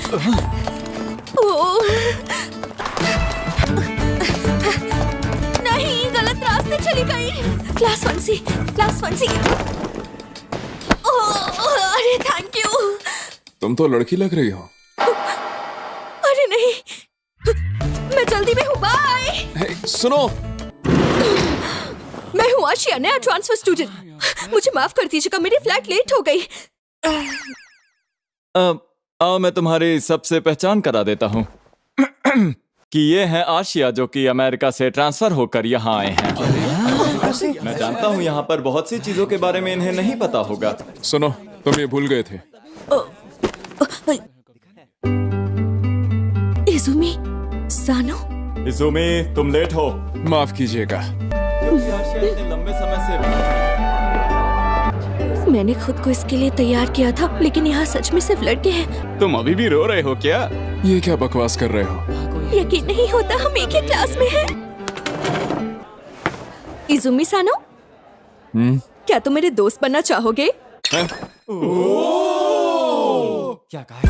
ओह, नहीं, गलत रास्ते चली गई। Class 1C, class 1C। अरे थैंक यू। तुम तो लड़की लग रही हो। अरे नहीं, मैं जल्दी में हूँ, बाय। हे, सुनो। मैं हूँ आशिया, नया ट्रांसफर स्टूडेंट। मुझे माफ कर दीजिएगा, मेरी फ्लाइट लेट हो गई। मैं तुम्हारी सबसे पहचान करा देता हूँ कि ये है आशिया, जो कि अमेरिका से ट्रांसफर होकर यहाँ आए हैं। मैं जानता हूँ यहाँ पर बहुत सी चीजों के बारे में इन्हें नहीं पता होगा। सुनो, तुम ये भूल गए थे। इजुमी सानो। इजुमी, तुम लेट हो। माफ कीजिएगा। क्योंकि आशिया इतने लंबे समय से मैंने खुद को इसके लिए तैयार किया था, लेकिन यहाँ सच में सिर्फ लड़के हैं। तुम अभी भी रो रहे हो क्या? ये क्या बकवास कर रहे हो? यकीन नहीं होता, हम एक ही क्लास में हैं। इजुमी सानो, क्या तुम मेरे दोस्त बनना चाहोगे? क्या कहा?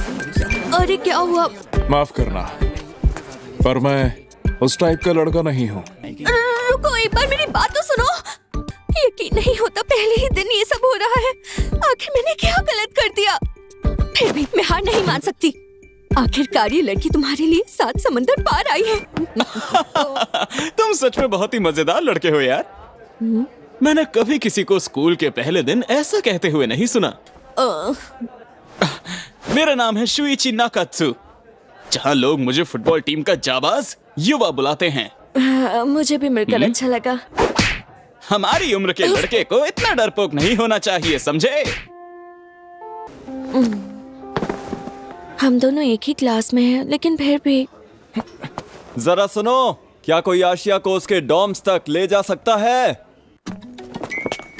अरे क्या हुआ? माफ करना, पर मैं उस टाइप का लड़का नहीं हूँ। रुको, एक बार मेरी बात तो सुनो। यकीन नहीं होता, पहले ही दिन ये सब हो रहा है। आखिर मैंने क्या गलत कर दिया? फिर भी मैं हार नहीं मान सकती। आखिरकार ये लड़की तुम्हारे लिए 7 समंदर पार आई है। तुम सच में बहुत ही मजेदार लड़के हो यार। मैंने कभी किसी को स्कूल के पहले दिन ऐसा कहते हुए नहीं सुना। मेरा नाम है शुइची नाकात्सु, जहाँ लोग मुझे फुटबॉल टीम का जाबाज युवा बुलाते हैं। मुझे भी मिलकर अच्छा लगा। हमारी उम्र के लड़के को इतना डरपोक नहीं होना चाहिए, समझे? हम दोनों एक ही क्लास में हैं, लेकिन फिर भी। जरा सुनो, क्या कोई आशिया को उसके डॉर्म्स तक ले जा सकता है?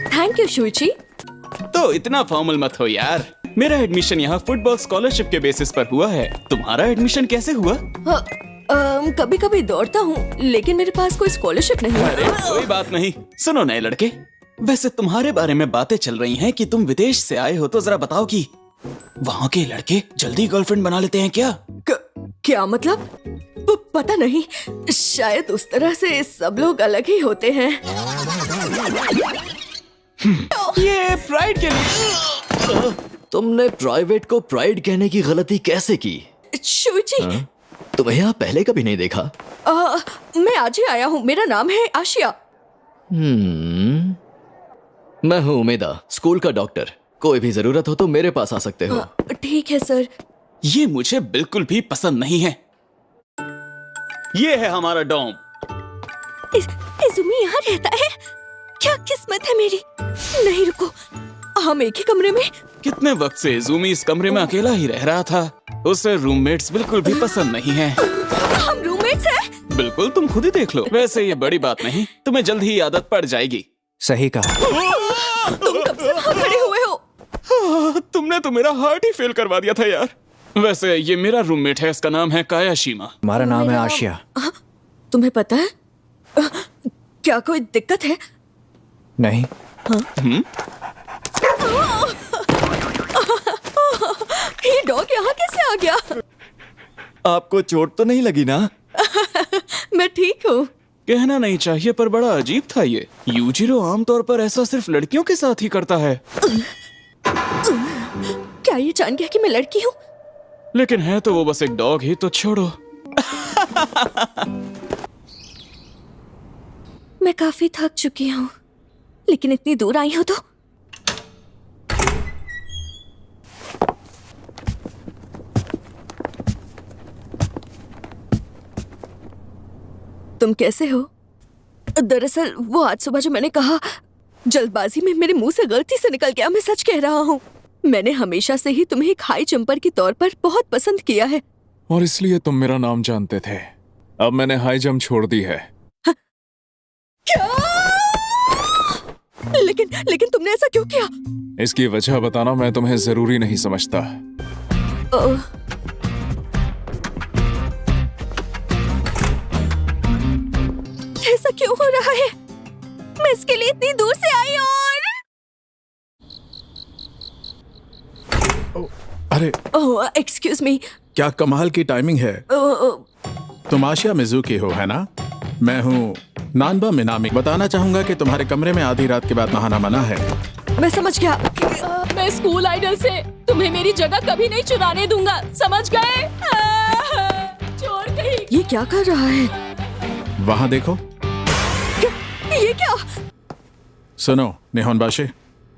Thank you Shuichi. तो इतना फॉर्मल मत हो यार। मेरा एडमिशन यहाँ फुटबॉल स्कॉलरशिप के बेसिस पर हुआ है। तुम्हारा एडमिशन कैसे हुआ? कभी कभी दौड़ता हूँ, लेकिन मेरे पास कोई स्कॉलरशिप नहीं है। अरे कोई बात नहीं। सुनो नए लड़के, वैसे तुम्हारे बारे में बातें चल रही हैं कि तुम विदेश से आए हो, तो जरा बताओ कि वहाँ के लड़के जल्दी गर्लफ्रेंड बना लेते हैं क्या? क्या मतलब? पता नहीं, शायद उस तरह से सब लोग अलग ही होते हैं। ये प्राइड के लिए। तुमने प्राइवेट को प्राइड कहने की गलती कैसे की? शुइची, तुम्हें यहाँ पहले कभी नहीं देखा? मैं आज ही आया हूँ। मेरा नाम है आशिया। मैं हूँ उमेदा, स्कूल का डॉक्टर। कोई भी जरूरत हो तो मेरे पास आ सकते हो। ठीक है सर। ये मुझे बिल्कुल भी पसंद नहीं है। ये है हमारा डॉम। इजुमी यहाँ रहता है? क्या किस्मत है मेरी। नहीं रुको, हम एक ही कमरे में। कितने वक्त से इजुमी इस कमरे में अकेला ही रह रहा था। उसे रूममेट्स बिल्कुल भी पसंद नहीं हैं। हम रूममेट्स हैं? बिल्कुल, तुम खुद ही देख लो। वैसे ये बड़ी बात नहीं, तुम्हें जल्द ही आदत पड़ जाएगी। सही कहा। तुम कब से वहाँ खड़े हुए हो? तुमने तो मेरा हार्ट ही फेल करवा दिया था यार। वैसे ये मेरा रूममेट है, इसका नाम है कायाशिमा। हमारा नाम है आशिया। तुम्हें पता है क्या कोई दिक्कत है? नहीं। ये डॉग यहाँ कैसे आ गया? आपको चोट तो नहीं लगी ना? मैं ठीक हूँ। कहना नहीं चाहिए, पर बड़ा अजीब था ये। यूजिरो आमतौर पर ऐसा सिर्फ लड़कियों के साथ ही करता है। क्या ये जान गया कि मैं लड़की हूँ? लेकिन है तो वो बस एक डॉग ही, तो छोड़ो। मैं काफी थक चुकी हूँ, लेकिन इतनी दूर आई हूँ तो। तुम कैसे हो? दरअसल वो आज सुबह जो मैंने कहा, जल्दबाजी में मेरे मुंह से गलती से निकल गया। मैं सच कह रहा हूँ। मैंने हमेशा से ही तुम्हें एक हाई जंपर के तौर पर बहुत पसंद किया है। और इसलिए तुम मेरा नाम जानते थे। अब मैंने हाई जंप छोड़ दी है। क्या? लेकिन तुमने ऐसा क्यों किया? इसकी वजह बताना मैं तुम्हें जरूरी नहीं समझता। ऐसा क्यों हो रहा है? मैं इसके लिए इतनी दूर से आई और अरे ओह एक्सक्यूज मी, क्या कमाल की टाइमिंग है। तुम आशिया मिजुकी हो, है ना? मैं हूँ नानबा मिनामी। बताना चाहूंगा कि तुम्हारे कमरे में आधी रात के बाद नहाना मना है। मैं समझ गया। मैं स्कूल आइडल से तुम्हें मेरी जगह कभी नहीं चुराने दूंगा, समझ गए? चोर कहीं। ये क्या कर रहा है? वहां देखो। ये क्या? सुनो निहोनबाशी,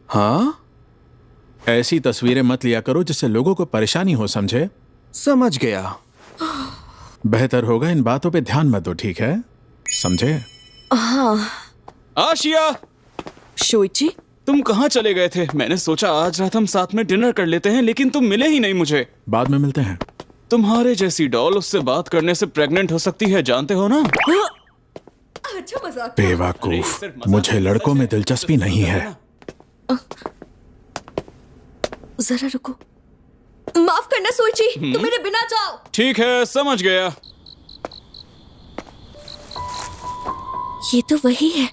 हाँ, ऐसी तस्वीरें मत लिया करो जिससे लोगों को परेशानी हो, समझे? समझ गया। बेहतर होगा इन बातों पे ध्यान मत दो, ठीक है? समझे? हाँ। आशिया, शोइची, तुम कहाँ चले गए थे? मैंने सोचा आज रात हम साथ में डिनर कर लेते हैं, लेकिन तुम मिले ही नहीं मुझे। बाद में मिलते हैं। तुम्हारे जैसी डॉल उससे बात करने से प्रेग्नेंट हो सकती है, जानते हो ना? अच्छा मजाक। बेवकूफ, मुझे लड़कों में दिलचस्पी नहीं है। जरा रुको। माफ करना सोइची, तुम मेरे बिना जाओ। ठीक है, समझ गया। ये तो वही है।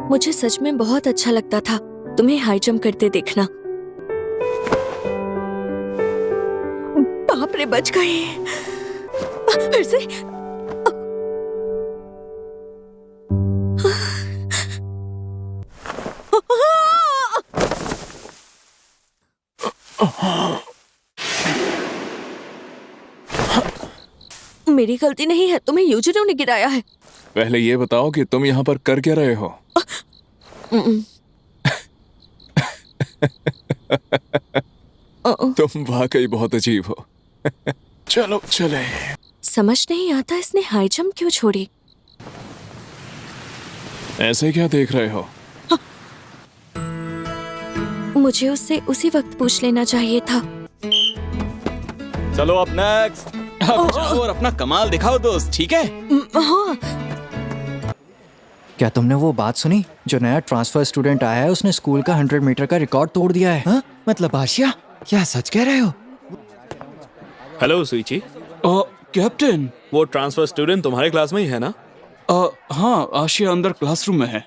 मुझे सच में बहुत अच्छा लगता था तुम्हें हाई जंप करते देखना। बाप रे, बच गए। फिर से। मेरी गलती नहीं है, तुम्हें यूजरों ने गिराया है। पहले ये बताओ कि तुम यहाँ पर कर क्या रहे हो? तुम वाकई बहुत अजीब हो। चलो चले। समझ नहीं आता इसने हाई जंप क्यों छोड़ी। ऐसे क्या देख रहे हो? मुझे उससे उसी वक्त पूछ लेना चाहिए था। चलो अब नेक्स्ट। अब जाओ और अपना कमाल दिखाओ दोस्त, ठीक है? हाँ। क्या तुमने वो बात सुनी? जो नया ट्रांसफर स्टूडेंट आया है उसने स्कूल का 100 मीटर का रिकॉर्ड तोड़ दिया है। हाँ? मतलब आशिया, क्या सच कह रहे हो? Hello Shuichi, captain. वो ट्रांसफर स्टूडेंट तुम्हारे क्लास में ही है ना? हाँ, आशिया अंदर क्लासरूम में है।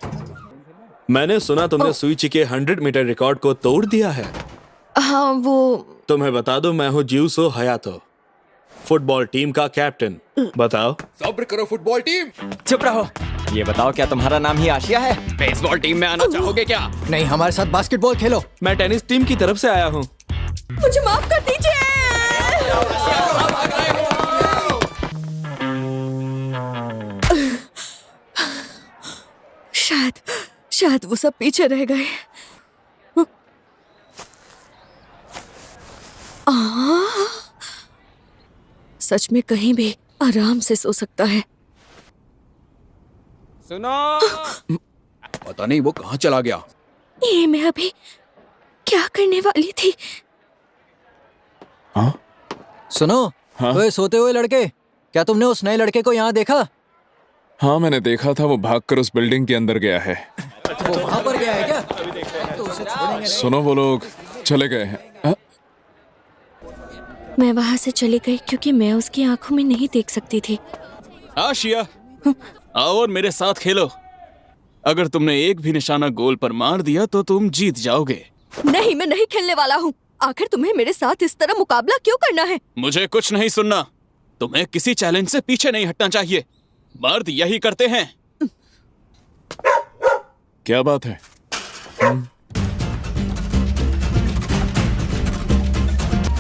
मैंने सुना तुमने सुइची के 100 मीटर रिकॉर्ड को तोड़ दिया है। हाँ, वो तुम्हें बता दो, मैं हूँ जिउसो हयातो, फुटबॉल टीम का कैप्टन। बताओ। सब्र करो फुटबॉल टीम। चुप रहो। ये बताओ, क्या तुम्हारा नाम ही आशिया है? बेसबॉल टीम में आना चाहोगे क्या? नहीं, हमारे साथ बास्केटबॉल खेलो। मैं टेनिस टीम की तरफ से आया हूँ। मुझे माफ कर दीजिए। शायद वो सब पीछे रह गए। सच में कहीं भी आराम से सो सकता है। सुनो। पता नहीं वो कहाँ चला गया। ये मैं अभी क्या करने वाली थी? हाँ? सुनो, हाँ? ओए सोते हुए लड़के, क्या तुमने उस नए लड़के को यहाँ देखा? हाँ, मैंने देखा था, वो भागकर उस बिल्डिंग के अंदर गया है। वो वहाँ पर गया है क्या? तो उसे छोड़ेंगे नहीं। सुनो, वो लोग चले गए हैं। हाँ? मैं वहां से चली गई क्योंकि मैं उसकी आंखों में नहीं देख सकती थी। आशिया, आओ और मेरे साथ खेलो। अगर तुमने एक भी निशाना गोल पर मार दिया तो तुम जीत जाओगे। नहीं, मैं नहीं खेलने वाला हूँ। आखिर तुम्हें मेरे साथ इस तरह मुकाबला क्यों करना है? मुझे कुछ नहीं सुनना। तुम्हें किसी चैलेंज से पीछे नहीं हटना चाहिए। मर्द यही करते हैं। क्या बात है?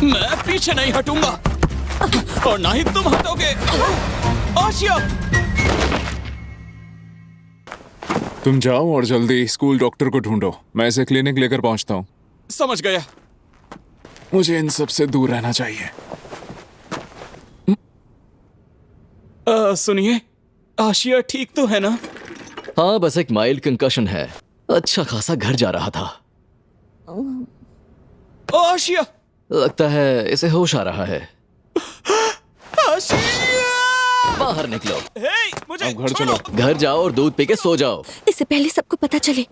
मैं पीछे नहीं हटूंगा और ना ही तुम हटोगे। आशिया, तुम जाओ और जल्दी स्कूल डॉक्टर को ढूंढो। मैं इसे क्लिनिक लेकर पहुंचता हूँ। समझ गया। मुझे इन सब से दूर रहना चाहिए। सुनिए, आशिया ठीक तो है ना? हाँ, बस एक माइल्ड कंकशन है। अच्छा खासा घर जा रहा था। आशिया, लगता है इसे होश आ रहा है। आशिया! बाहर निकलो। हे, मुझे अब घर छोड़ो। चलो। घर जाओ और दूध पी के सो जाओ। इससे पहले सबको पता चले।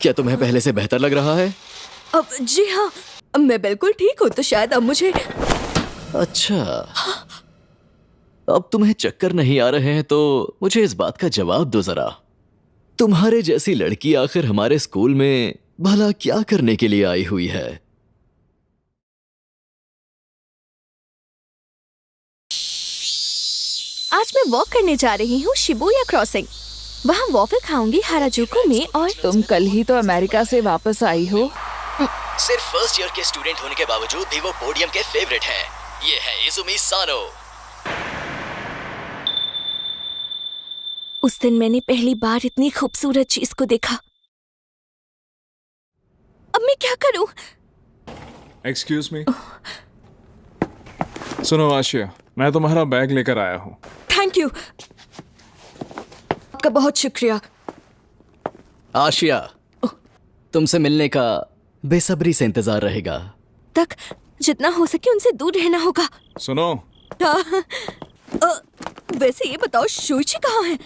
क्या तुम्हें पहले से बेहतर लग रहा है? अब जी हाँ, मैं बिल्कुल ठीक हूँ। तो शायद अब मुझे अच्छा, अब तुम्हें चक्कर नहीं आ रहे हैं तो मुझे इस बात का जवाब दो जरा। तुम्हारे जैसी लड़की आखिर हमारे स्कूल में भला क्या करने के लिए आई हुई है? आज मैं वॉक करने जा रही हूँ शिबुया क्रॉसिंग। वहाँ वॉफल खाऊंगी हाराजुकु में और तुम कल ही तो अमेरिका से वापस आई हो। सिर्फ फर्स्ट ईयर के स्टूडेंट होने के बावजूद भी वो पोडियम के फेवरेट हैं। ये है इजुमी सानो। उस दिन मैंने पहली बार इतनी खूबसूरत चीज को देखा। अब मैं क्या करूं? Excuse me. सुनो आशिया, मैं तुम्हारा बैग लेकर आया हूँ। थैंक यू, आपका बहुत शुक्रिया। आशिया, तुमसे मिलने का बेसब्री से इंतजार रहेगा। तक जितना हो सके उनसे दूर रहना होगा। सुनो, वैसे ये बताओ शोइची कहाँ है?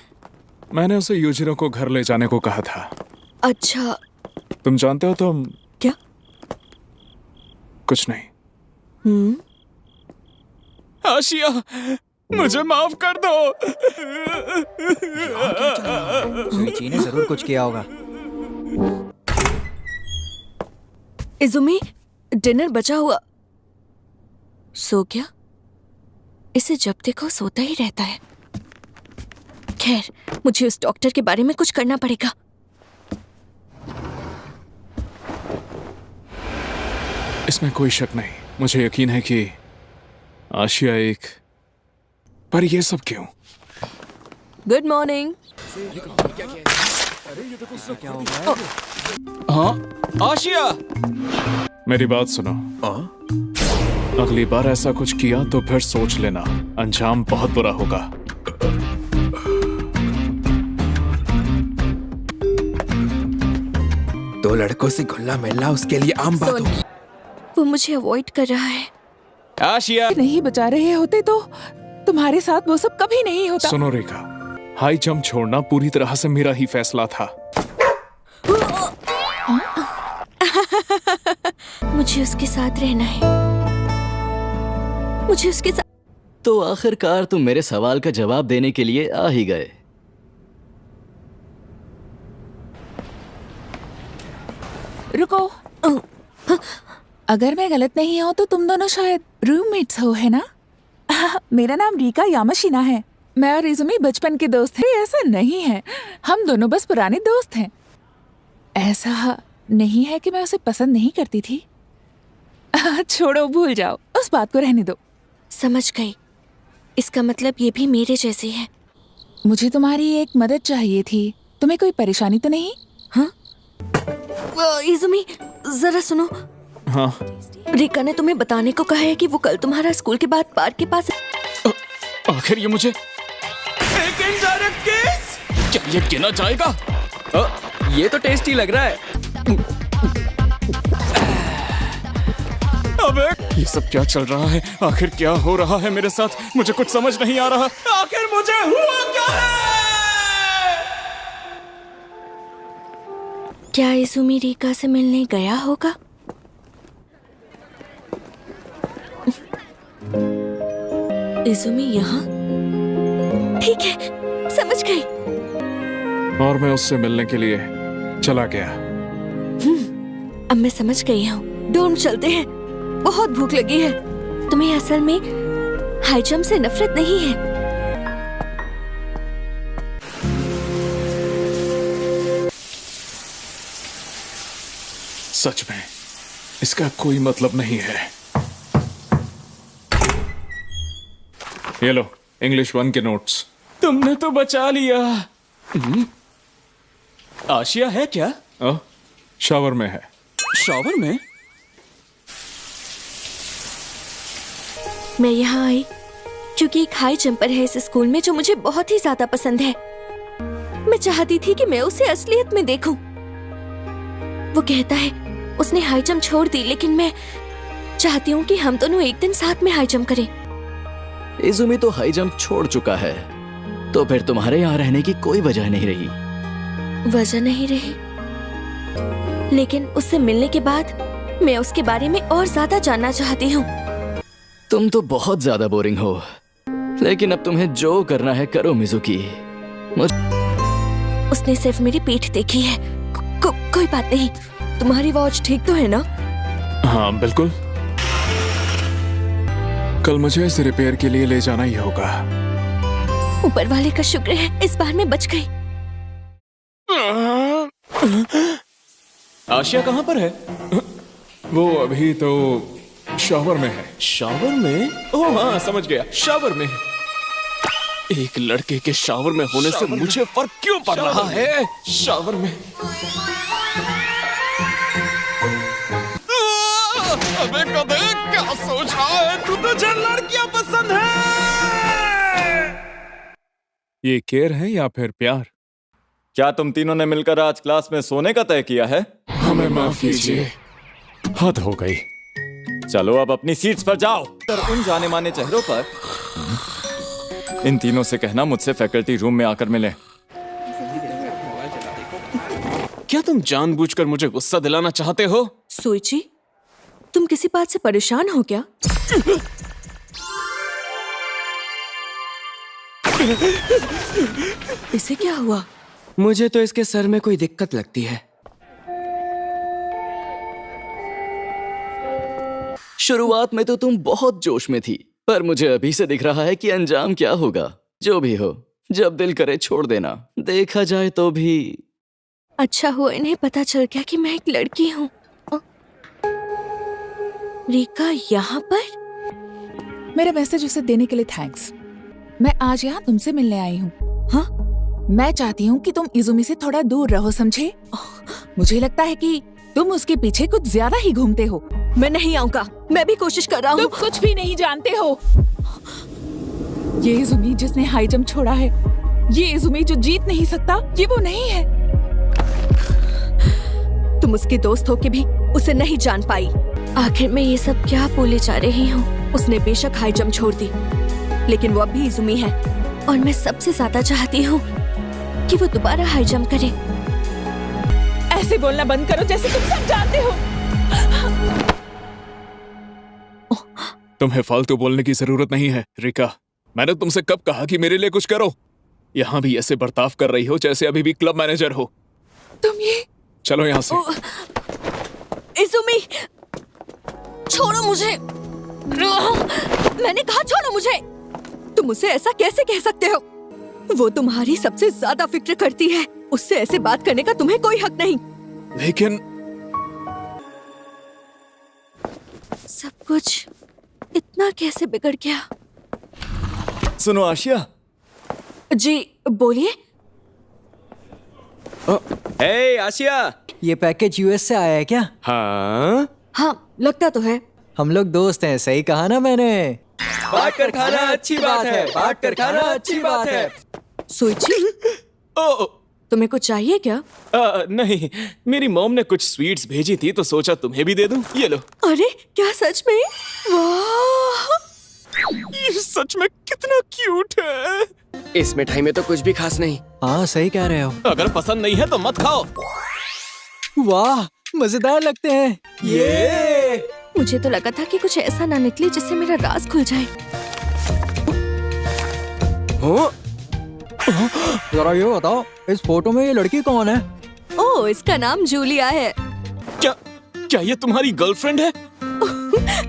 मैंने उसे यूजिरो को घर ले जाने को कहा था। अच्छा, तुम जानते हो तुम क्या? कुछ नहीं। आशिया, मुझे माफ कर दो। सोइची ने जरूर कुछ किया होगा। इजुमी, डिनर बचा हुआ। सो गया? इसे जब देखो सोता ही रहता है। खैर, मुझे उस डॉक्टर के बारे में कुछ करना पड़ेगा। इसमें कोई शक नहीं, मुझे यकीन है कि आशिया एक। पर ये सब क्यों? Good morning. हाँ आशिया, मेरी बात सुनो। अगली बार ऐसा कुछ किया तो फिर सोच लेना, अंजाम बहुत बुरा होगा। दो लड़कों से घुलना मिलना उसके लिए आम बात होगी। वो मुझे अवॉइड कर रहा है। आशिया, नहीं बचा रहे होते तो तुम्हारे साथ वो सब कभी नहीं होता। सुनो रेखा, हाई जंप छोड़ना पूरी तरह से मेरा ही फैसला था। मुझे उसके साथ रहना है। मुझे उसके साथ। तो आखिरकार तुम मेरे सवाल का जवाब देने के लिए आ ही गए। रुको, अगर मैं गलत नहीं हूँ तो तुम दोनों शायद रूममेट्स हो, है ना? मेरा नाम रीका यामाशिना है। मैं और इजुमी बचपन के दोस्त हैं। ऐसा नहीं है, हम दोनों बस पुराने दोस्त हैं। ऐसा नहीं है कि मैं उसे पसंद नहीं करती थी। छोड़ो, भूल जाओ, उस बात को रहने दो। समझ गई। इसका मतलब ये भी मेरे जैसी है। मुझे तुम्हारी एक मदद चाहिए थी। तुम्हें कोई परेशानी तो नहीं? हाँ? इजुमी, जरा सुनो। हाँ? रीका ने तुम्हें बताने को कहा है कि वो कल तुम्हारा स्कूल के बाद पार्क के पास। आखिर ये मुझे एक इनडायरेक्ट केस, क्या ये गिना जाएगा? ये तो टेस्टी लग रहा है। अबे ये सब क्या चल रहा है? आखिर क्या हो रहा है मेरे साथ? मुझे कुछ समझ नहीं आ रहा। आखिर मुझे हुआ क्या है? क्या इजुमी रीका से मिलने गया होगा? इजुमी यहाँ? ठीक है, समझ गई। और मैं उससे मिलने के लिए चला गया। अब मैं समझ गई हूँ। डोम चलते हैं, बहुत भूख लगी है। तुम्हें असल में हाई जंप से नफरत नहीं है? सच में इसका कोई मतलब नहीं है। ये लो, इंग्लिश 1 के नोट्स। तुमने तो बचा लिया। आशिया है क्या? शावर में है। शॉवर में? मैं यहाँ आई क्योंकि एक हाई जंपर है इस स्कूल में जो मुझे बहुत ही ज्यादा पसंद है। मैं चाहती थी कि मैं उसे असलियत में देखूं। वो कहता है उसने हाई जंप छोड़ दी, लेकिन मैं चाहती हूँ कि हम दोनों एक दिन साथ में हाई जंप करें। इजुमी तो हाई जंप छोड़ चुका है, तो फिर तुम्हारे यहाँ रहने की कोई वजह नहीं रही। वजह नहीं रही, लेकिन उससे मिलने के बाद मैं उसके बारे में और ज्यादा जानना चाहती हूँ। तुम तो बहुत ज्यादा बोरिंग हो, लेकिन अब तुम्हें जो करना है करो मिजुकी। उसने सिर्फ मेरी पीठ देखी है। कोई बात नहीं। तुम्हारी वॉच ठीक तो है ना? हाँ बिल्कुल। कल मुझे इसे रिपेयर के लिए ले जाना ही होगा। ऊपर वाले का शुक्र है इस बार मैं बच गई। आशिया कहाँ पर है? वो अभी तो शॉवर में है। शावर में? ओह हाँ, समझ गया, शावर में। एक लड़के के शावर में होने से मुझे फर्क क्यों पड़ रहा है? शावर में। अबे कदे क्या सोच रहा है तू? तुझे लड़कियां पसंद है? ये केयर है या फिर प्यार? क्या तुम तीनों ने मिलकर आज क्लास में सोने का तय किया है? हमें माफ कीजिए, हद हो गई। चलो अब अपनी सीट्स पर जाओ। उन जाने माने चेहरों पर इन तीनों से कहना मुझसे फैकल्टी रूम में आकर मिले। क्या तुम जानबूझकर मुझे गुस्सा दिलाना चाहते हो? सोइची, तुम किसी बात से परेशान हो क्या? इसे क्या हुआ? मुझे तो इसके सर में कोई दिक्कत लगती है। शुरुआत में तो तुम बहुत जोश में थी, पर मुझे अभी से दिख रहा है कि अंजाम क्या होगा। जो भी हो, जब दिल करे छोड़ देना। देखा जाए तो भी अच्छा हुआ इन्हें पता चल गया कि मैं एक लड़की हूँ। रीका यहाँ पर? मेरा मैसेज उसे देने के लिए थैंक्स। मैं आज यहाँ तुमसे मिलने आई हूँ। हाँ? मैं चाहती हूँ कि तुम इजुमी से थोड़ा दूर रहो, समझे? मुझे लगता है कि तुम उसके पीछे कुछ ज्यादा ही घूमते हो। मैं नहीं आऊंगा, मैं भी कोशिश कर रहा हूँ। तुम कुछ भी नहीं जानते हो। ये इजुमी जिसने हाई जंप छोड़ा है, ये इजुमी जो जीत नहीं सकता, ये वो नहीं है। तुम उसके दोस्त हो के भी उसे नहीं जान पाई। आखिर मैं ये सब क्या बोले जा रही हूँ? उसने बेशक हाई जंप छोड़ दी, लेकिन वो अब भी इजुमी है और मैं सबसे ज्यादा चाहती हूँ कि वो दोबारा हाई जंप करे। ऐसे बोलना बंद करो जैसे तुम सब जानते हो। तुम्हें फालतू बोलने की जरूरत नहीं है रिका। मैंने तुमसे कब कहा कि मेरे लिए कुछ करो? यहाँ भी ऐसे बर्ताव कर रही हो जैसे अभी भी क्लब मैनेजर हो। तुम ये चलो यहाँ से। इजुमी, छोड़ो मुझे। मैंने कहा छोड़ो मुझे। तुम उसे ऐसा कैसे कह सकते हो? वो तुम्हारी सबसे ज्यादा फिक्र करती है। उससे ऐसे बात करने का तुम्हें कोई हक नहीं। लेकिन सब कुछ इतना कैसे बिगड़ गया? सुनो आशिया। जी बोलिए। हे आशिया। ये पैकेज यूएस से आया है क्या? हाँ, हाँ लगता तो है। हम लोग दोस्त हैं, सही कहा ना मैंने? बांट कर खाना अच्छी बात है, बांट कर खाना अच्छी बात है। सोची, ओ, तुम्हें कुछ चाहिए क्या? नहीं, मेरी मॉम ने कुछ स्वीट्स भेजी थी तो सोचा तुम्हें भी दे दूं। ये लो। अरे क्या सच में? वाह! ये सच में कितना क्यूट है। इस मिठाई में तो कुछ भी खास नहीं। हाँ सही कह रहे हो। अगर पसंद नहीं है तो मत खाओ। वाह, मजेदार लगते हैं ये। मुझे तो लगा था कि कुछ ऐसा ना निकले जिससे मेरा राज खुल जाए। हो? जरा ये बताओ, इस फोटो में ये लड़की कौन है? ओह, इसका नाम जूलिया है। क्या ये तुम्हारी गर्लफ्रेंड है?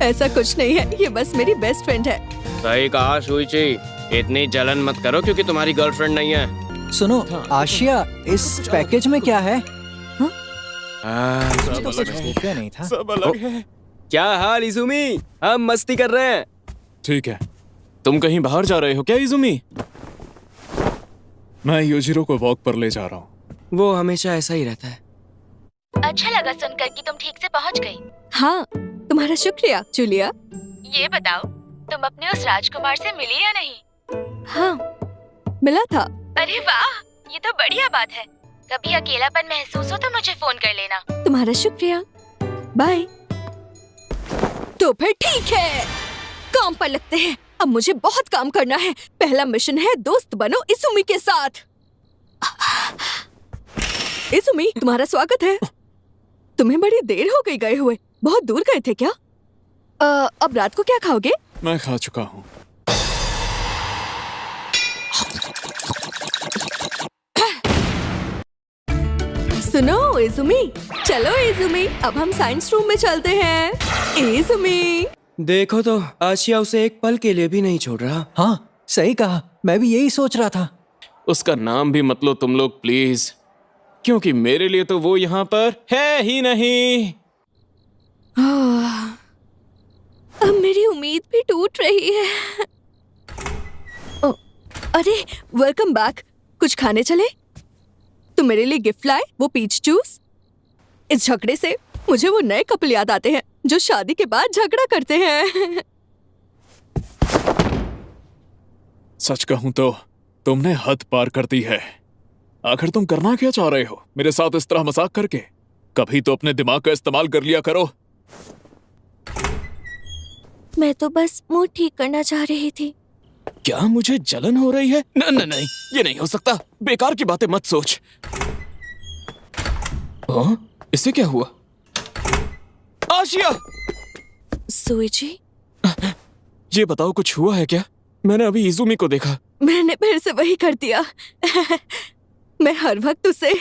ऐसा कुछ नहीं है, ये बस मेरी बेस्ट फ्रेंड है। सही कहा सुइची, इतनी जलन मत करो क्योंकि तुम्हारी गर्लफ्रेंड नहीं है। सुनो आशिया, इस पैकेज में क्या है? सब तो कुछ देखा नहीं था। सब अलग है। क्या हाल इजुमी? हम मस्ती कर रहे हैं। ठीक है। तुम कहीं बाहर जा रहे हो क्या इजुमी? मैं योजिरो को वॉक पर ले जा रहा हूँ। वो हमेशा ऐसा ही रहता है। अच्छा लगा सुनकर कि तुम ठीक से पहुंच गई। हाँ, तुम्हारा शुक्रिया जूलिया। ये बताओ, तुम अपने उस राजकुमार से मिली या नहीं? हाँ, मिला था। अरे वाह, ये तो बढ़िया बात है। कभी अकेलापन महसूस हो तो मुझे फोन कर लेना। तुम्हारा शुक्रिया, बाय। तो फिर ठीक है, काम पर लगते हैं। अब मुझे बहुत काम करना है। पहला मिशन है दोस्त बनो इजुमी के साथ। इजुमी, तुम्हारा स्वागत है। तुम्हें बड़ी देर हो गई गए हुए। बहुत दूर गए थे क्या? अब रात को क्या खाओगे? मैं खा चुका हूँ। इजुमी, चलो इजुमी, अब हम साइंस रूम में चलते हैं। इजुमी, देखो तो आशिया उसे एक पल के लिए भी नहीं छोड़ रहा। हाँ सही कहा, मैं भी यही सोच रहा था। उसका नाम भी मत लो तुम लोग प्लीज, क्योंकि मेरे लिए तो वो यहाँ पर है ही नहीं। अब मेरी उम्मीद भी टूट रही है। अरे वेलकम बैक, कुछ खाने चले? तुम मेरे लिए गिफ्ट लाए, वो पीच जूस। इस झगड़े से मुझे वो नए कपल याद आते हैं जो शादी के बाद झगड़ा करते हैं। सच कहूं तो तुमने हद पार कर दी है। आखिर तुम करना क्या चाह रहे हो मेरे साथ इस तरह मजाक करके? कभी तो अपने दिमाग का इस्तेमाल कर लिया करो। मैं तो बस मूड ठीक करना चाह रही थी। क्या मुझे जलन हो रही है? नहीं, ये नहीं हो सकता। बेकार की बातें मत सोच। इससे क्या हुआ? आशिया! सुइची, ये बताओ कुछ हुआ है क्या? मैंने अभी इजुमी को देखा। मैंने फिर से वही कर दिया। मैं हर वक्त उसे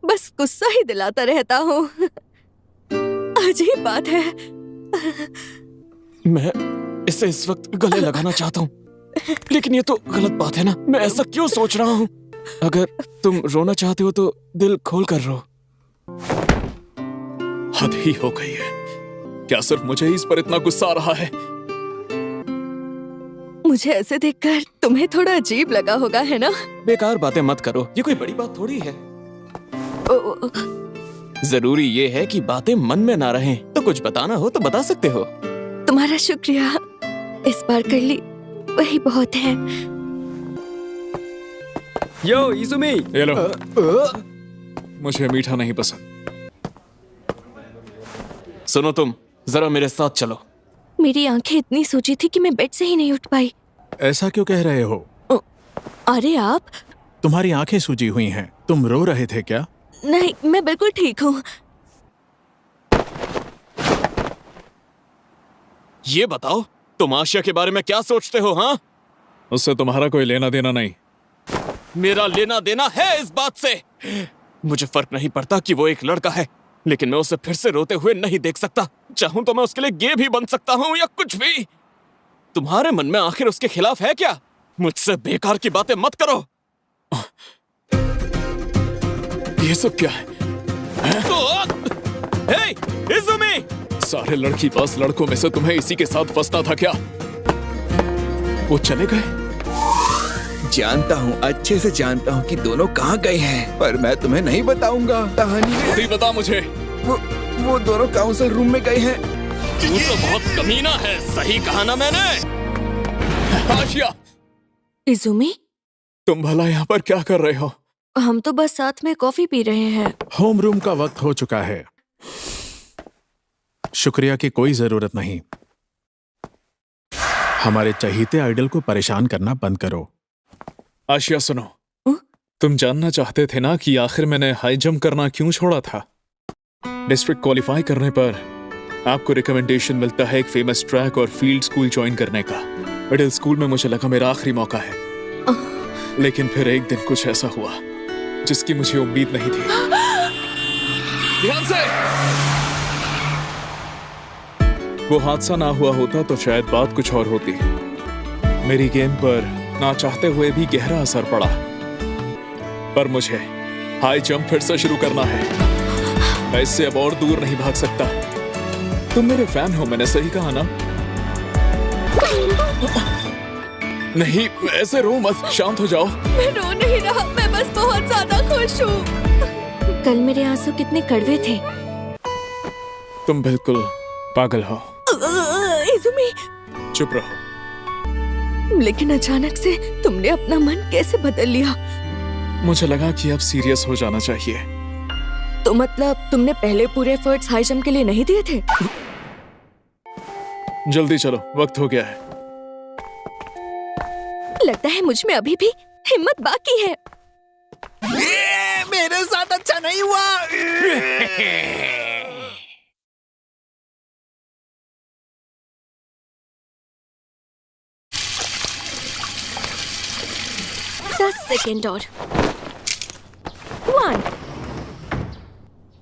बस गुस्सा ही दिलाता रहता हूँ। अजीब बात है। मैं इसे इस वक्त गले लगाना चाहता हूँ, लेकिन ये तो गलत बात है ना। मैं ऐसा क्यों सोच रहा हूँ? अगर तुम रोना चाहते हो तो दिल खोल कर रो। हद ही हो गई है। क्या सिर्फ मुझे ही इस पर इतना गुस्सा आ रहा है? मुझे ऐसे देखकर तुम्हें थोड़ा अजीब लगा होगा, है ना? बेकार बातें मत करो, ये कोई बड़ी बात थोड़ी है। जरूरी ये है कि बातें मन में ना रहें। तो कुछ बताना हो तो बता सकते हो। तुम्हारा शुक्रिया, इस बार कर ली वही बहुत है। यो इजुमी, ये लो। मुझे मीठा नहीं पसंद। सुनो, तुम जरा मेरे साथ चलो। मेरी आंखें इतनी सूजी थी कि मैं बेड से ही नहीं उठ पाई। ऐसा क्यों कह रहे हो? अरे आप? तुम्हारी आंखें सूजी हुई हैं। तुम रो रहे थे क्या? नहीं, मैं बिल्कुल ठीक हूँ। ये बताओ, तुम आशिया के बारे में क्या सोचते हो? हाँ, उससे तुम्हारा कोई लेना देना नहीं। मेरा लेना देना है इस बात से। मुझे फर्क नहीं पड़ता कि वो एक लड़का है, लेकिन मैं उसे फिर से रोते हुए नहीं देख सकता। चाहूं तो मैं उसके लिए गे भी बन सकता हूं या कुछ भी। तुम्हारे मन में आखिर उसके खिलाफ है क्या? मुझसे बेकार की बातें मत करो। ये सब क्या है? हे, इजुमी! सारे लड़की पास लड़कों में से तुम्हें इसी के साथ फंसना था क्या? वो चले गए? जानता हूँ, अच्छे से जानता हूँ कि दोनों कहाँ गए हैं, पर मैं तुम्हें नहीं बताऊंगा। कहानी नहीं बता मुझे। वो दोनों काउंसिल रूम में गए हैं। तू तो बहुत कमीना है, सही कहा ना मैंने? आशिया! इजुमी, तुम भला यहाँ पर क्या कर रहे हो? हम तो बस साथ में कॉफी पी रहे हैं। होम रूम का वक्त हो चुका है। शुक्रिया की कोई जरूरत नहीं। हमारे चहीते आइडल को परेशान करना बंद करो। आशिया सुनो, तुम जानना चाहते थे ना कि आखिर मैंने हाई जंप करना क्यों छोड़ा था? डिस्ट्रिक्ट क्वालिफाई करने पर आपको रिकमेंडेशन मिलता है एक फेमस ट्रैक और फील्ड स्कूल ज्वाइन करने का। मिडिल स्कूल में मुझे लगा मेरा आखिरी मौका है, लेकिन फिर एक दिन कुछ ऐसा हुआ जिसकी मुझे उम्मीद नहीं थी। ध्यान से! वो हादसा ना हुआ होता तो शायद बात कुछ और होती। मेरी गेंद पर ना चाहते हुए भी गहरा असर पड़ा, पर मुझे हाई जंप फिर से शुरू करना है। मैं इससे अब और दूर नहीं भाग सकता। तुम मेरे फैन हो, मैंने सही कहा ना? नहीं, ऐसे रो मत, शांत हो जाओ। मैं रो नहीं रहा, मैं बस बहुत ज्यादा खुश हूँ। कल मेरे आंसू कितने कड़वे थे। तुम बिल्कुल पागल हो। इजुमी, चुप रहो। लेकिन अचानक से तुमने अपना मन कैसे बदल लिया? मुझे लगा कि अब सीरियस हो जाना चाहिए। तो मतलब तुमने पहले पूरे एफर्ट्स हाई जंप के लिए नहीं दिए थे? जल्दी चलो, वक्त हो गया है। लगता है मुझ में अभी भी हिम्मत बाकी है। मेरे साथ अच्छा नहीं हुआ। सेकेंड और 1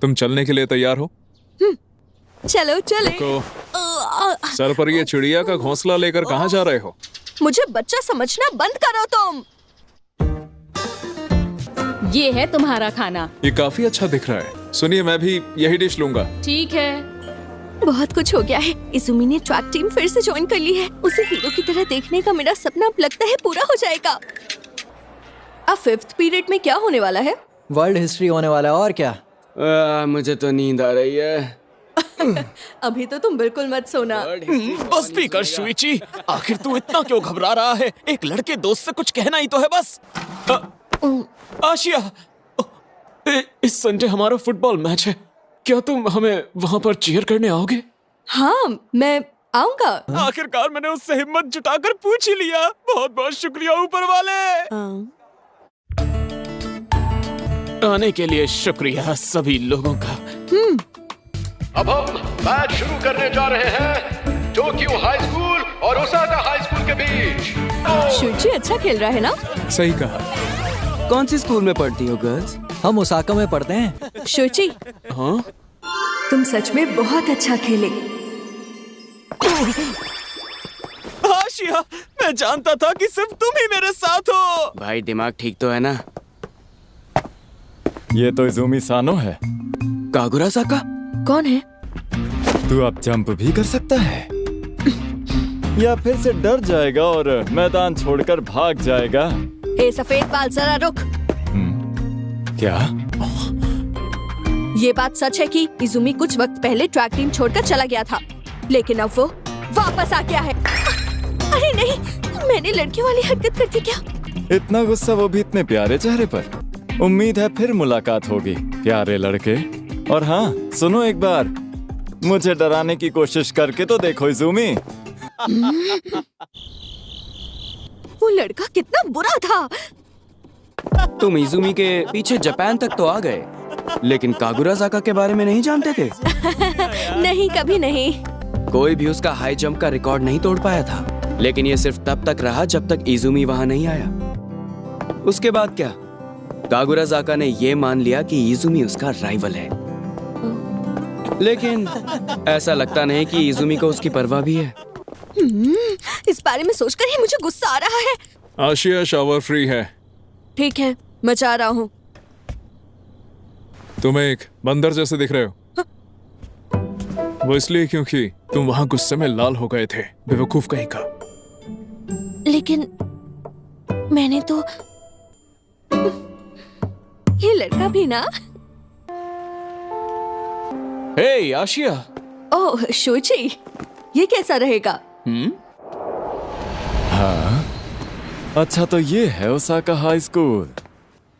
तुम चलने के लिए तैयार हो? चलो चले। को सर पर ये चिड़िया का घोंसला लेकर कहाँ जा रहे हो? मुझे बच्चा समझना बंद करो तुम। ये है तुम्हारा खाना। ये काफी अच्छा दिख रहा है। सुनिए, मैं भी यही डिश लूंगा। ठीक है। बहुत कुछ हो गया है। इज़ुमी ने ट्रैक टीम फिर से ज्वाइन कर ली है। उसे हीरो की तरह देखने का मेरा सपना अब लगता है पूरा हो जाएगा। अब 5th पीरियड में क्या होने वाला है? वर्ल्ड हिस्ट्री होने वाला है, और क्या। मुझे तो नींद आ रही है। अभी तो तुम बिल्कुल मत सोना। बस भी कर शुइची, आखिर तू इतना क्यों घबरा रहा है? एक लड़के दोस्त से कुछ कहना ही तो है बस। आशिया, इस संडे हमारा फुटबॉल मैच है, क्या तुम हमें वहाँ पर चीयर करने आओगे? हाँ, मैं आऊंगा। आखिरकार मैंने उससे हिम्मत जुटाकर पूछ ही लिया। बहुत बहुत शुक्रिया ऊपर वाले। आने के लिए शुक्रिया सभी लोगों का। अब हम मैच शुरू करने जा रहे हैं टोक्यो हाई स्कूल और ओसाका हाई स्कूल के बीच। शुइची अच्छा खेल रहा है ना? सही कहा। कौन सी स्कूल में पढ़ती हो गर्ल्स? हम ओसाका में पढ़ते हैं। शुइची, हाँ? तुम सच में बहुत अच्छा खेले। आशिया, मैं जानता था कि सिर्फ तुम ही मेरे साथ हो। भाई दिमाग ठीक तो है ना? ये तो इज़ुमी सानो है। कागुरासाका? कौन है? तू अब जंप भी कर सकता है या फिर से डर जाएगा और मैदान छोड़कर भाग जाएगा? ए सफेद बाल, जरा रुक। क्या? ये बात सच है कि इज़ुमी कुछ वक्त पहले ट्रैक टीम छोड़कर चला गया था, लेकिन अब वो वापस आ गया है। अरे नहीं, मैंने लड़की वाली हरकत कर दी क्या? इतना गुस्सा, वो भी इतने प्यारे चेहरे पर। उम्मीद है फिर मुलाकात होगी, प्यारे लड़के। और हाँ, सुनो, एक बार मुझे डराने की कोशिश करके तो देखो इज़ुमी। वो लड़का कितना बुरा था। तुम इज़ुमी के पीछे जापान तक तो आ गए, लेकिन कागुरासाका के बारे में नहीं जानते थे? नहीं, कभी नहीं। कोई भी उसका हाई जंप का रिकॉर्ड नहीं तोड़ पाया था, लेकिन ये सिर्फ तब तक रहा जब तक इज़ुमी वहां नहीं आया। उसके बाद क्या? कागुरासाका ने ये मान लिया कि इज़ुमी उसका राइवल है, लेकिन ऐसा लगता नहीं कि इज़ुमी को उसकी परवाह भी है। इस बारे में सोचकर ही मुझे गुस्सा आ रहा है। आशिया, शावर फ्री है। ठीक है, मैं जा रहा हूँ। तुम एक बंदर जैसे दिख रहे हो। वो इसलिए क्योंकि तुम वहां गुस्से में लाल हो गए थे, बेवकूफ कहीं का। लेकिन मैंने तो ये लड़का भी ना। हे आशिया। ओह शुइची, ये कैसा रहेगा? हाँ, अच्छा तो ये है ओसाका हाई स्कूल।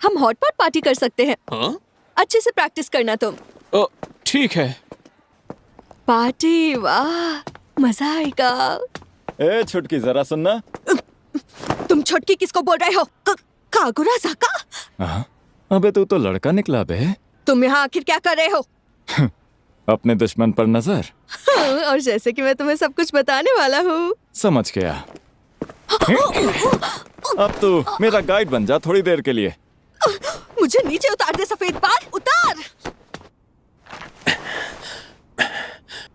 हम हॉटपॉट पार्टी कर सकते हैं। हाँ? अच्छे से प्रैक्टिस करना तुम। ठीक है। पार्टी, वाह, मजा आएगा। ए छुटकी, जरा सुनना। तुम छुटकी किसको बोल रहे हो? कागुरासाका? हाँ? अबे तू तो लड़का निकला बे। तुम यहाँ आखिर क्या कर रहे हो? अपने दुश्मन पर नजर। और जैसे कि मैं तुम्हें सब कुछ बताने वाला हूँ। समझ गया। अब तू मेरा गाइड बन जा थोड़ी देर के लिए। मुझे नीचे उतार दे सफेद बाल, उतार।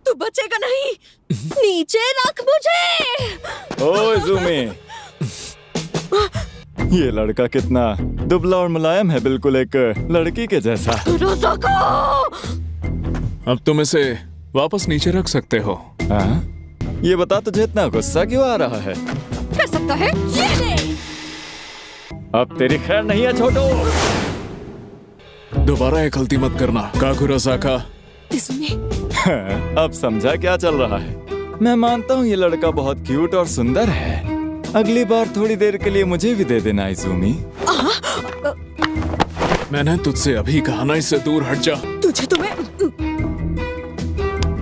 तू बचेगा नहीं। नीचे रख मुझे। ओ इज़ुमी, ये लड़का कितना दुबला और मुलायम है, बिल्कुल एक लड़की के जैसा। अब तुम इसे वापस नीचे रख सकते हो। हाँ? ये बता, तुझे इतना गुस्सा क्यों आ रहा है? कर सकता है, ये ले। अब तेरी खैर नहीं है छोटू। दोबारा एक गलती मत करना कागुरासाका। अब समझा क्या चल रहा है। मैं मानता हूँ ये लड़का बहुत क्यूट और सुंदर है। अगली बार थोड़ी देर के लिए मुझे भी दे देना इज़ुमी। मैंने तुझसे अभी कहा ना, इससे दूर हट जा। तुझे तुम्हें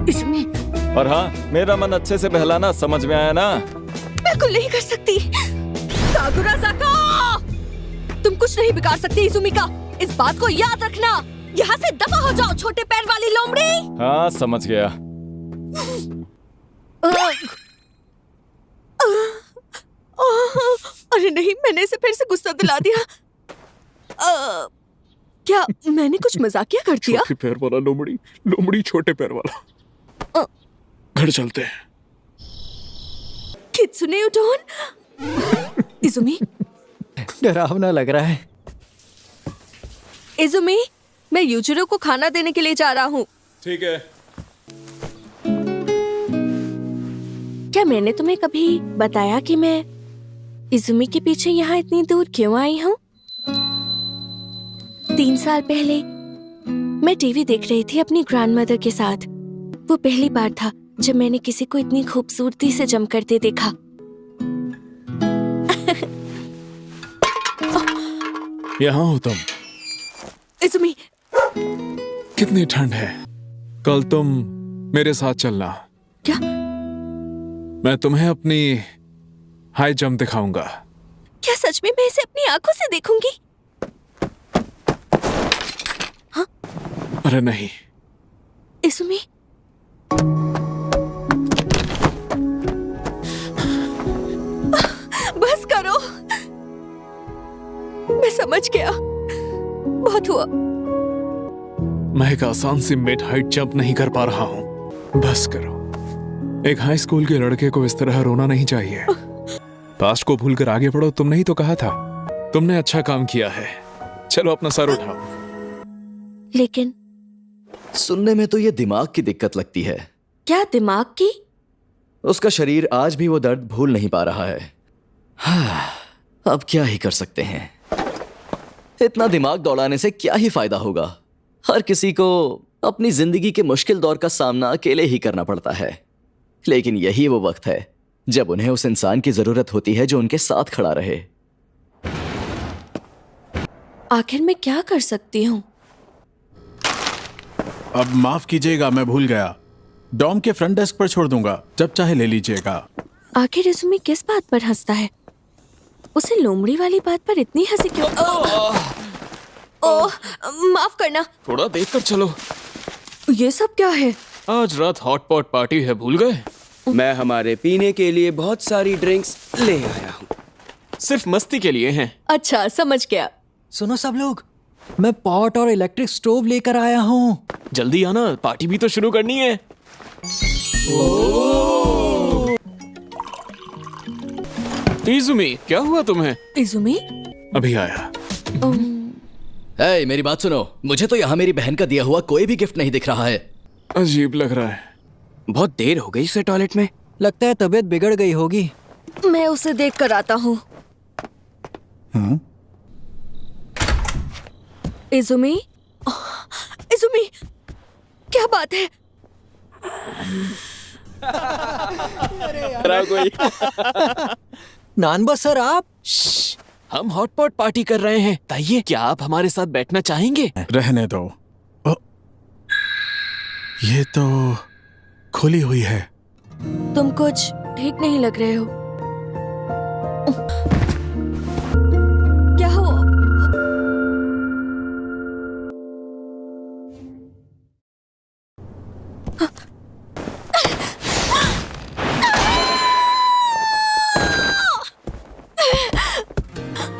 इसमें। और हाँ, मेरा मन अच्छे से बहलाना, समझ में आया ना? बिल्कुल नहीं कर सकती। कागुरासाका, तुम कुछ नहीं बिगाड़ सकती इज़ुमी का, इस बात को याद रखना। यहाँ से दफा हो जाओ, छोटे पैर वाली लोमड़ी। हाँ, समझ गया। अरे नहीं, मैंने इसे फिर से गुस्सा दिला दिया। क्या मैंने कुछ मजाकिया कर दिया? छोटे पैर वाला लोमड़ी, लोमड़ी छोटे पैर वाला। घर चलते हैं। कित्सुने उडोन। इजुमी, डरावना लग रहा है। इजुमी, मैं यूजिरो को खाना देने के लिए जा रहा हूँ। ठीक है। क्या मैंने तुम्हें कभी बताया कि मैं इजुमी के पीछे यहाँ इतनी दूर क्यों आई हूँ? 3 साल पहले मैं टीवी देख रही थी अपनी ग्रैंडमदर के साथ। वो पहली बार था जब मैंने किसी को इतनी खूबसूरती से जम करते देखा। यहाँ हो तुम। इजुमी, कितनी ठंड है। कल तुम मेरे साथ चलना। क्या? मैं तुम्हें अपनी हाई जंप दिखाऊंगा। क्या सच में मैं इसे अपनी आंखों से देखूंगी? हाँ? अरे नहीं। इजुमी, बस करो। मैं समझ गया, बहुत हुआ। मैं एक आसान सी मिड हाइट जंप नहीं कर पा रहा हूँ। बस करो। एक हाई स्कूल के लड़के को इस तरह रोना नहीं चाहिए। पास्ट को भूलकर आगे बढ़ो, तुमने ही तो कहा था। तुमने अच्छा काम किया है। चलो अपना सर उठाओ। लेकिन सुनने में तो ये दिमाग की दिक्कत लगती है। क्या दिमाग की? उसका शरीर आज भी वो दर्द भूल नहीं पा रहा है। हाँ, अब क्या ही कर सकते हैं। इतना दिमाग दौड़ाने से क्या ही फायदा होगा। हर किसी को अपनी जिंदगी के मुश्किल दौर का सामना अकेले ही करना पड़ता है। लेकिन यही वो वक्त है जब उन्हें उस इंसान की जरूरत होती है जो उनके साथ खड़ा रहे। आखिर मैं क्या कर सकती हूँ? अब माफ कीजिएगा, मैं भूल गया। डॉम के फ्रंट डेस्क पर छोड़ दूंगा, जब चाहे ले लीजिएगा। आखिर इजुमी किस बात पर हंसता है? उसे लोमड़ी वाली बात पर इतनी हंसी क्यों? ओह, माफ करना। थोड़ा देख कर चलो। ये सब क्या है? आज रात हॉटपॉट पार्टी है, भूल गए? मैं हमारे पीने के लिए बहुत सारी ड्रिंक्स ले आया हूँ। सिर्फ मस्ती के लिए हैं। अच्छा, समझ गया। सुनो सब लोग, मैं पॉट और इलेक्ट्रिक स्टोव लेकर आया हूँ। जल्दी आना, पार्टी भी तो शुरू करनी है। इजुमी, क्या हुआ तुम्हें? इजुमी? अभी आया। मेरी बात सुनो, मुझे तो यहाँ मेरी बहन का दिया हुआ कोई भी गिफ्ट नहीं दिख रहा है। अजीब लग रहा है। बहुत देर हो गई इसे टॉयलेट में। लगता है तबीयत बिगड़ गई होगी। मैं उसे देख कर आता हूँ। इजुमी? इजुमी, क्या बात है? नानबा सर, आप? हम हॉटपॉट पार्टी कर रहे हैं। बताइए, क्या आप हमारे साथ बैठना चाहेंगे? रहने दो। ये तो खुली हुई है। तुम कुछ ठीक नहीं लग रहे हो। क्या हो?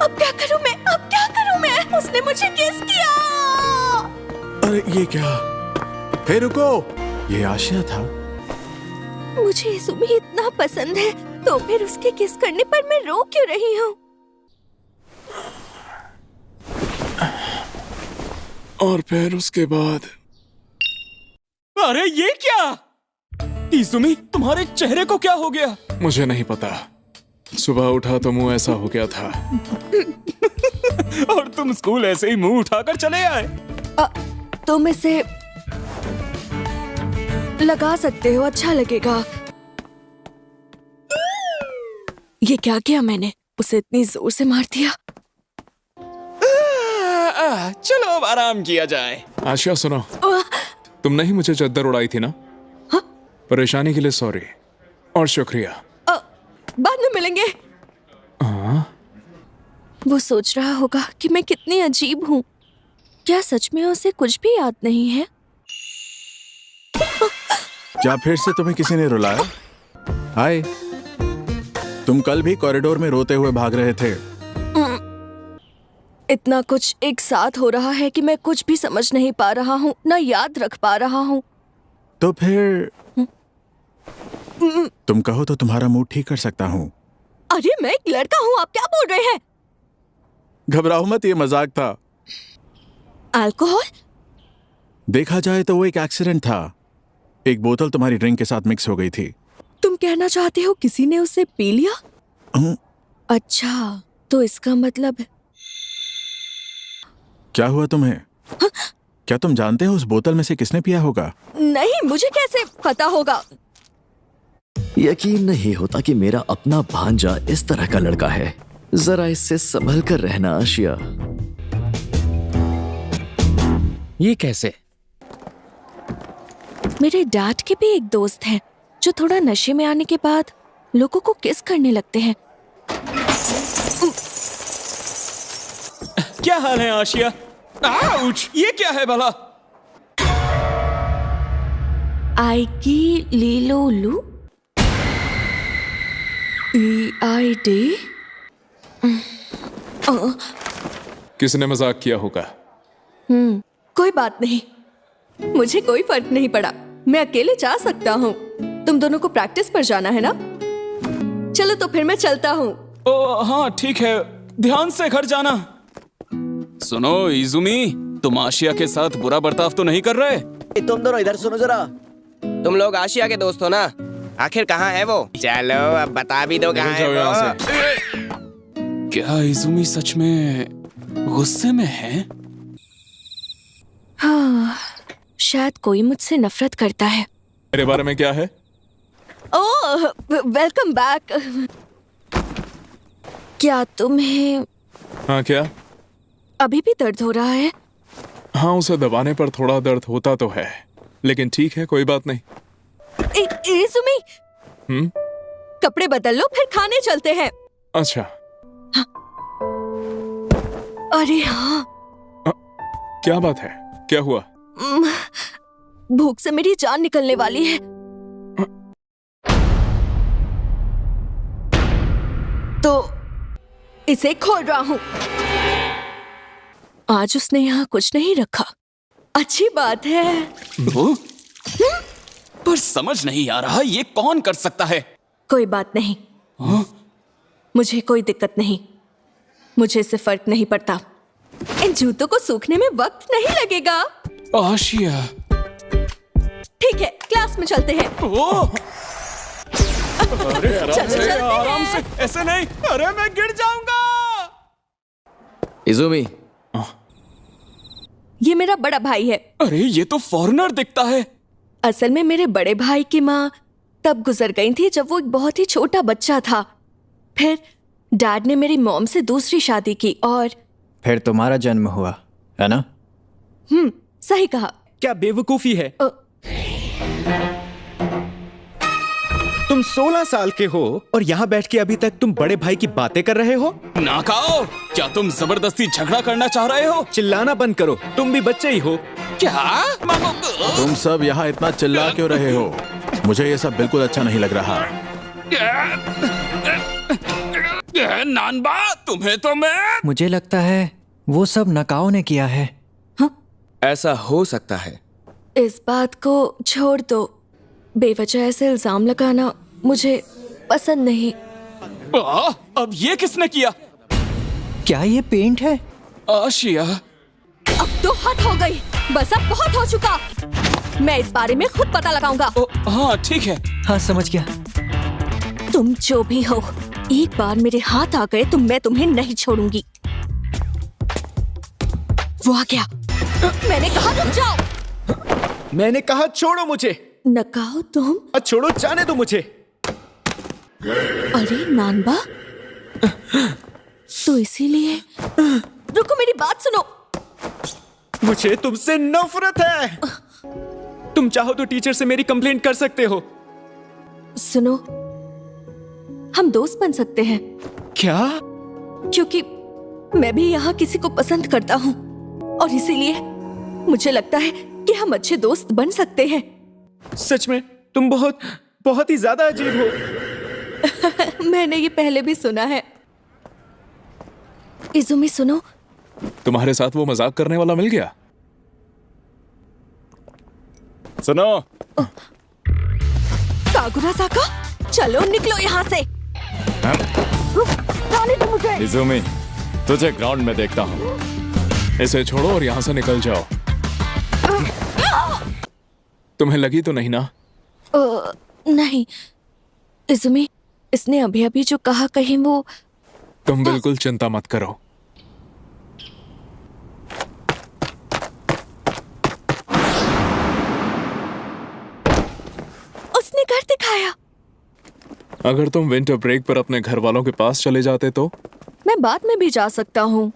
अब क्या करूं मैं? अब क्या करूं मैं? उसने मुझे किस किया। अरे ये क्या? हे रुको, ये आशिया था। मुझे इजुमी इतना पसंद है, तो फिर उसके किस करने पर मैं रो क्यों रही हूँ? और फिर उसके बाद। अरे ये क्या? इजुमी, तुम्हारे चेहरे को क्या हो गया? मुझे नहीं पता। सुबह उठा तो मुंह ऐसा हो गया था। और तुम स्कूल ऐसे ही मुंह उठाकर चले आए? तुम इसे लगा सकते हो, अच्छा लगेगा। ये क्या किया मैंने? उसे इतनी जोर से मार दिया। चलो अब आराम किया जाए। आशिया सुनो, तुमने ही मुझे चद्दर उड़ाई थी ना? परेशानी के लिए सॉरी और शुक्रिया। बाद में मिलेंगे। वो सोच रहा होगा कि मैं कितनी अजीब हूँ। क्या सच में उसे कुछ भी याद नहीं है? क्या फिर से तुम्हें किसी ने रुलाया? हाय, तुम कल भी कॉरिडोर में रोते हुए भाग रहे थे। इतना कुछ एक साथ हो रहा है कि मैं कुछ भी समझ नहीं पा रहा हूँ, ना याद रख पा रहा हूँ। तो फिर तुम कहो तो तुम्हारा मूड ठीक कर सकता हूँ। अरे मैं एक लड़का हूँ, आप क्या बोल रहे हैं? घबराओ मत, ये मजाक था। अल्कोहल? देखा जाए तो वो एक एक्सीडेंट था। एक बोतल तुम्हारी ड्रिंक के साथ मिक्स हो गई थी। तुम कहना चाहते हो किसी ने उसे पी लिया? अच्छा, तो इसका मतलब क्या हुआ तुम्हें? क्या तुम जानते हो उस बोतल में से किसने पिया होगा? नहीं, मुझे कैसे पता होगा? यकीन नहीं होता कि मेरा अपना भांजा इस तरह का लड़का है। जरा इससे संभल कर रहना आशिया। ये कैसे? मेरे डैड के भी एक दोस्त हैं जो थोड़ा नशे में आने के बाद लोगों को किस करने लगते हैं। क्या हाल है आशिया? आउच! ये क्या है भला? आइकी लीलो लू EID। किसने मजाक किया होगा? कोई बात नहीं, मुझे कोई फर्क नहीं पड़ा। मैं अकेले जा सकता हूँ। तुम दोनों को प्रैक्टिस पर जाना है ना? चलो तो फिर मैं चलता हूँ। ओ हाँ ठीक है, ध्यान से घर जाना। सुनो इजुमी, तुम आशिया के साथ बुरा बर्ताव तो नहीं कर रहे? तुम दोनों इधर सुनो जरा। तुम लोग आशिया के दोस्त हो ना? आखिर कहाँ है वो? चलो अब बता भी दो कहाँ है वो। क्या इजुमी सच में गुस्से में है? हाँ, शायद कोई मुझसे नफरत करता है। मेरे बारे में क्या है? ओह, वेलकम बैक। क्या तुम्हें हाँ क्या? अभी भी दर्द हो रहा है? हाँ, उसे दबाने पर थोड़ा दर्द होता तो है, लेकिन ठीक है, कोई बात नहीं। इजुमी, कपड़े बदल लो, फिर खाने चलते हैं। अच्छा। हाँ। अरे हाँ। क्या बात है? क्या हुआ? भूख से मेरी जान निकलने वाली है। तो इसे खोल रहा हूँ। आज उसने यहाँ कुछ नहीं रखा। अच्छी बात है। पर समझ नहीं आ रहा ये कौन कर सकता है? कोई बात नहीं। मुझे कोई दिक्कत नहीं, मुझे इससे फर्क नहीं पड़ता। इन जूतों को सूखने में वक्त नहीं लगेगा। आशिया, ठीक है, क्लास में चलते हैं। अरे आराम से, आराम से, ऐसे नहीं। अरे मैं गिर जाऊंगा। इजुमी, ये मेरा बड़ा भाई है। अरे ये तो फॉरेनर दिखता है। असल में मेरे बड़े भाई की माँ तब गुजर गई थी जब वो एक बहुत ही छोटा बच्चा था। फिर डैड ने मेरी मॉम से दूसरी शादी की और फिर तुम्हारा जन्म हुआ, है ना? सही कहा। क्या बेवकूफी है? तुम 16 साल के हो और यहाँ बैठ के अभी तक तुम बड़े भाई की बातें कर रहे हो? नाकाओ, क्या तुम जबरदस्ती झगड़ा करना चाह रहे हो? चिल्लाना बंद करो, तुम भी बच्चे ही हो। क्या? तुम सब यहाँ इतना चिल्ला क्यों रहे हो? मुझे ये सब बिल्कुल अच्छा नहीं लग रहा। नानबा, तुम्हें तो मैं... मुझे लगता है वो सब नकाओ ने किया है। ऐसा हो सकता है। इस बात को छोड़ दो। बेवजह ऐसे इल्जाम लगाना मुझे पसंद नहीं। अब ये किसने किया? क्या ये पेंट है? आशिया, अब तो हद हो गई, बस अब बहुत हो चुका। मैं इस बारे में खुद पता लगाऊंगा। हाँ ठीक है। हाँ समझ गया। तुम जो भी हो, एक बार मेरे हाथ आ गए तो मैं तुम्हें नहीं छोड़ूंगी। वो आ गया। मैंने कहा रुक जाओ। मैंने कहा छोड़ो मुझे। नकाओ तुम। छोड़ो, जाने दो मुझे। अरे नानबा, तो इसीलिए। रुको, मेरी बात सुनो। मुझे तुमसे नफरत है। तुम चाहो तो टीचर से मेरी कंप्लेंट कर सकते हो। सुनो, हम दोस्त बन सकते हैं। क्या? क्योंकि मैं भी यहाँ किसी को पसंद करता हूँ और इसीलिए मुझे लगता है कि हम अच्छे दोस्त बन सकते हैं। सच में तुम बहुत ही ज्यादा अजीब हो। मैंने ये पहले भी सुना है। इजुमी सुनो, तुम्हारे साथ वो मजाक करने वाला मिल गया? सुनो, कागुराज़ाका, चलो निकलो यहाँ से। जाने दो मुझे। इज़ुमी, तुझे ग्राउंड में देखता हूँ। इसे छोड़ो और यहाँ से निकल जाओ। तुम्हें लगी तो नहीं ना? नहीं इज़ुमी, इसने अभी अभी जो कहा कहीं वो। तुम बिल्कुल चिंता मत करो। उसने घर दिखाया। अगर तुम विंटर ब्रेक पर अपने घर वालों के पास चले जाते तो? मैं बाद में भी जा सकता हूँ।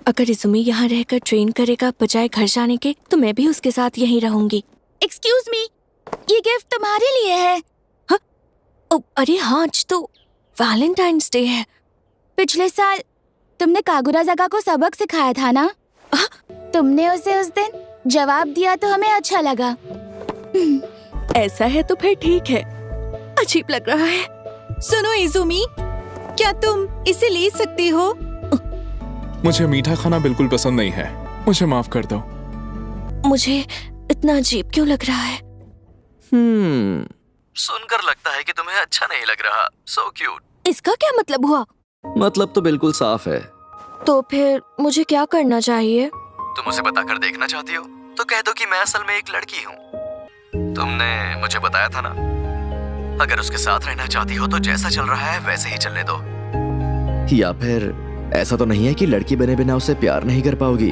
अगर इज़ुमी यहाँ रहकर ट्रेन करेगा बजाय घर जाने के, तो मैं भी उसके साथ यहीं रहूंगी। एक्सक्यूज मी, ये गिफ्ट तुम्हारे लिए है। हाँ? अरे हाँ, आज तो वैलेंटाइंस डे है। पिछले साल तुमने कागुराज़ाका को सबक सिखाया था ना? तुमने उसे उस दिन जवाब दिया तो हमें अच्छा लगा। ऐसा है तो फिर ठीक है। अजीब लग रहा है। सुनो इज़ुमी, क्या तुम इसे ले सकती हो? मुझे मीठा खाना बिल्कुल पसंद नहीं है, मुझे माफ कर दो। मुझे इतना अजीब क्यों लग रहा है? सुनकर लगता है कि तुम्हें अच्छा नहीं लग रहा। So cute. इसका क्या मतलब हुआ? मतलब तो बिल्कुल साफ है। तो फिर मुझे क्या करना चाहिए? तुम उसे बताकर देखना चाहती हो तो कह दो कि मैं असल में एक लड़की हूँ। तुमने मुझे बताया था ना। अगर उसके साथ रहना चाहती हो तो जैसा चल रहा है वैसे ही चलने दो। या फिर ऐसा तो नहीं है कि लड़की बने बिना उसे प्यार नहीं कर पाओगी?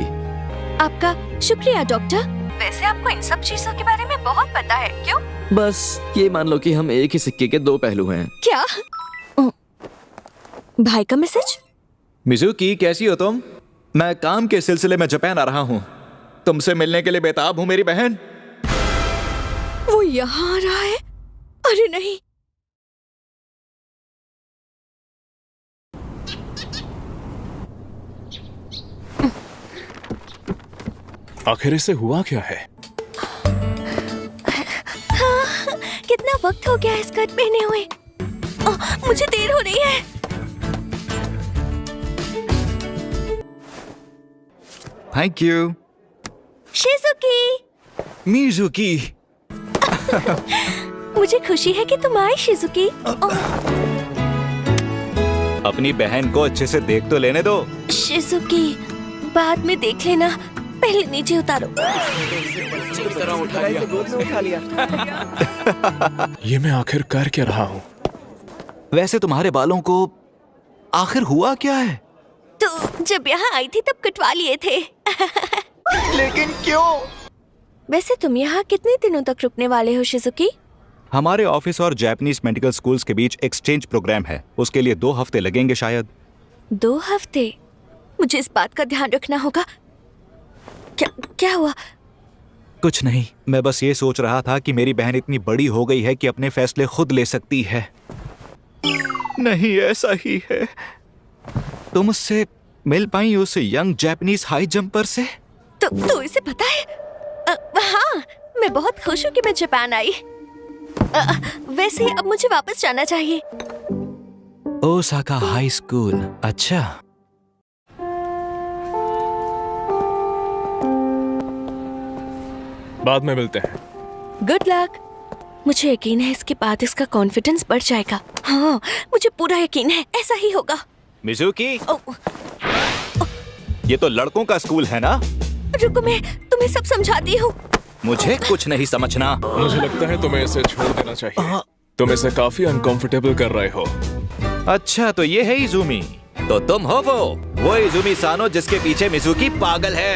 आपका शुक्रिया डॉक्टर। वैसे आपको इन सब चीजों के बारे में बहुत पता है, क्यों? बस ये मान लो कि हम एक ही सिक्के के दो पहलू हैं। क्या? भाई का मैसेज? मिजुकी, कैसी हो तुम? मैं काम के सिलसिले में जापान आ रहा हूँ। तुमसे मिलने के लिए बेताब हूँ मेरी बहन। वो यहाँ आ रहा है? अरे नहीं। आखिर इसे हुआ क्या है? हाँ, कितना वक्त हो गया है स्कर्ट पहने हुए। मुझे देर हो रही है। Thank you. शिजुकी। मिजुकी। मुझे खुशी है कि तुम आए शिजुकी। अपनी बहन को अच्छे से देख तो लेने दो। शिजुकी, बाद में देख लेना, पहले नीचे उतारो। ये मैं आखिर कर क्या रहा हूँ? वैसे तुम्हारे बालों को आखिर हुआ क्या है? तो जब यहाँ आई थी तब कटवा लिए थे। लेकिन क्यों? वैसे तुम यहाँ कितने दिनों तक रुकने वाले हो शिजुकी? हमारे ऑफिस और जापानीज मेडिकल स्कूल्स के बीच एक्सचेंज प्रोग्राम है। उसके लिए 2 हफ्ते लगेंगे शायद। 2 हफ्ते? मुझे इस बात का ध्यान रखना होगा। क्या हुआ? कुछ नहीं, मैं बस ये सोच रहा था कि मेरी बहन इतनी बड़ी हो गई है कि अपने फैसले खुद ले सकती है। नहीं, ऐसा ही है। तुम उससे मिल पाई उस यंग जापानीज हाई जंपर से? तो इसे पता है? हाँ, मैं बहुत खुश हूँ कि मैं जापान आई। वैसे अब मुझे वापस जाना चाहिए। Osaka high school. अच्छा। बाद में मिलते हैं। Good luck. मुझे यकीन है इसके बाद इसका कॉन्फिडेंस बढ़ जाएगा। हाँ, मुझे पूरा यकीन है ऐसा ही होगा। मिजुकी, ये तो लड़कों का स्कूल है ना? रुको, मैं तुम्हें सब समझाती हूँ। मुझे कुछ नहीं समझना। मुझे लगता है तुम्हें इसे छोड़ देना चाहिए। तुम इसे काफी अनकंफर्टेबल कर रहे हो। अच्छा, तो ये है इज़ुमी। तो तुम हो वो इज़ुमी सानो जिसके पीछे मिजुकी पागल है।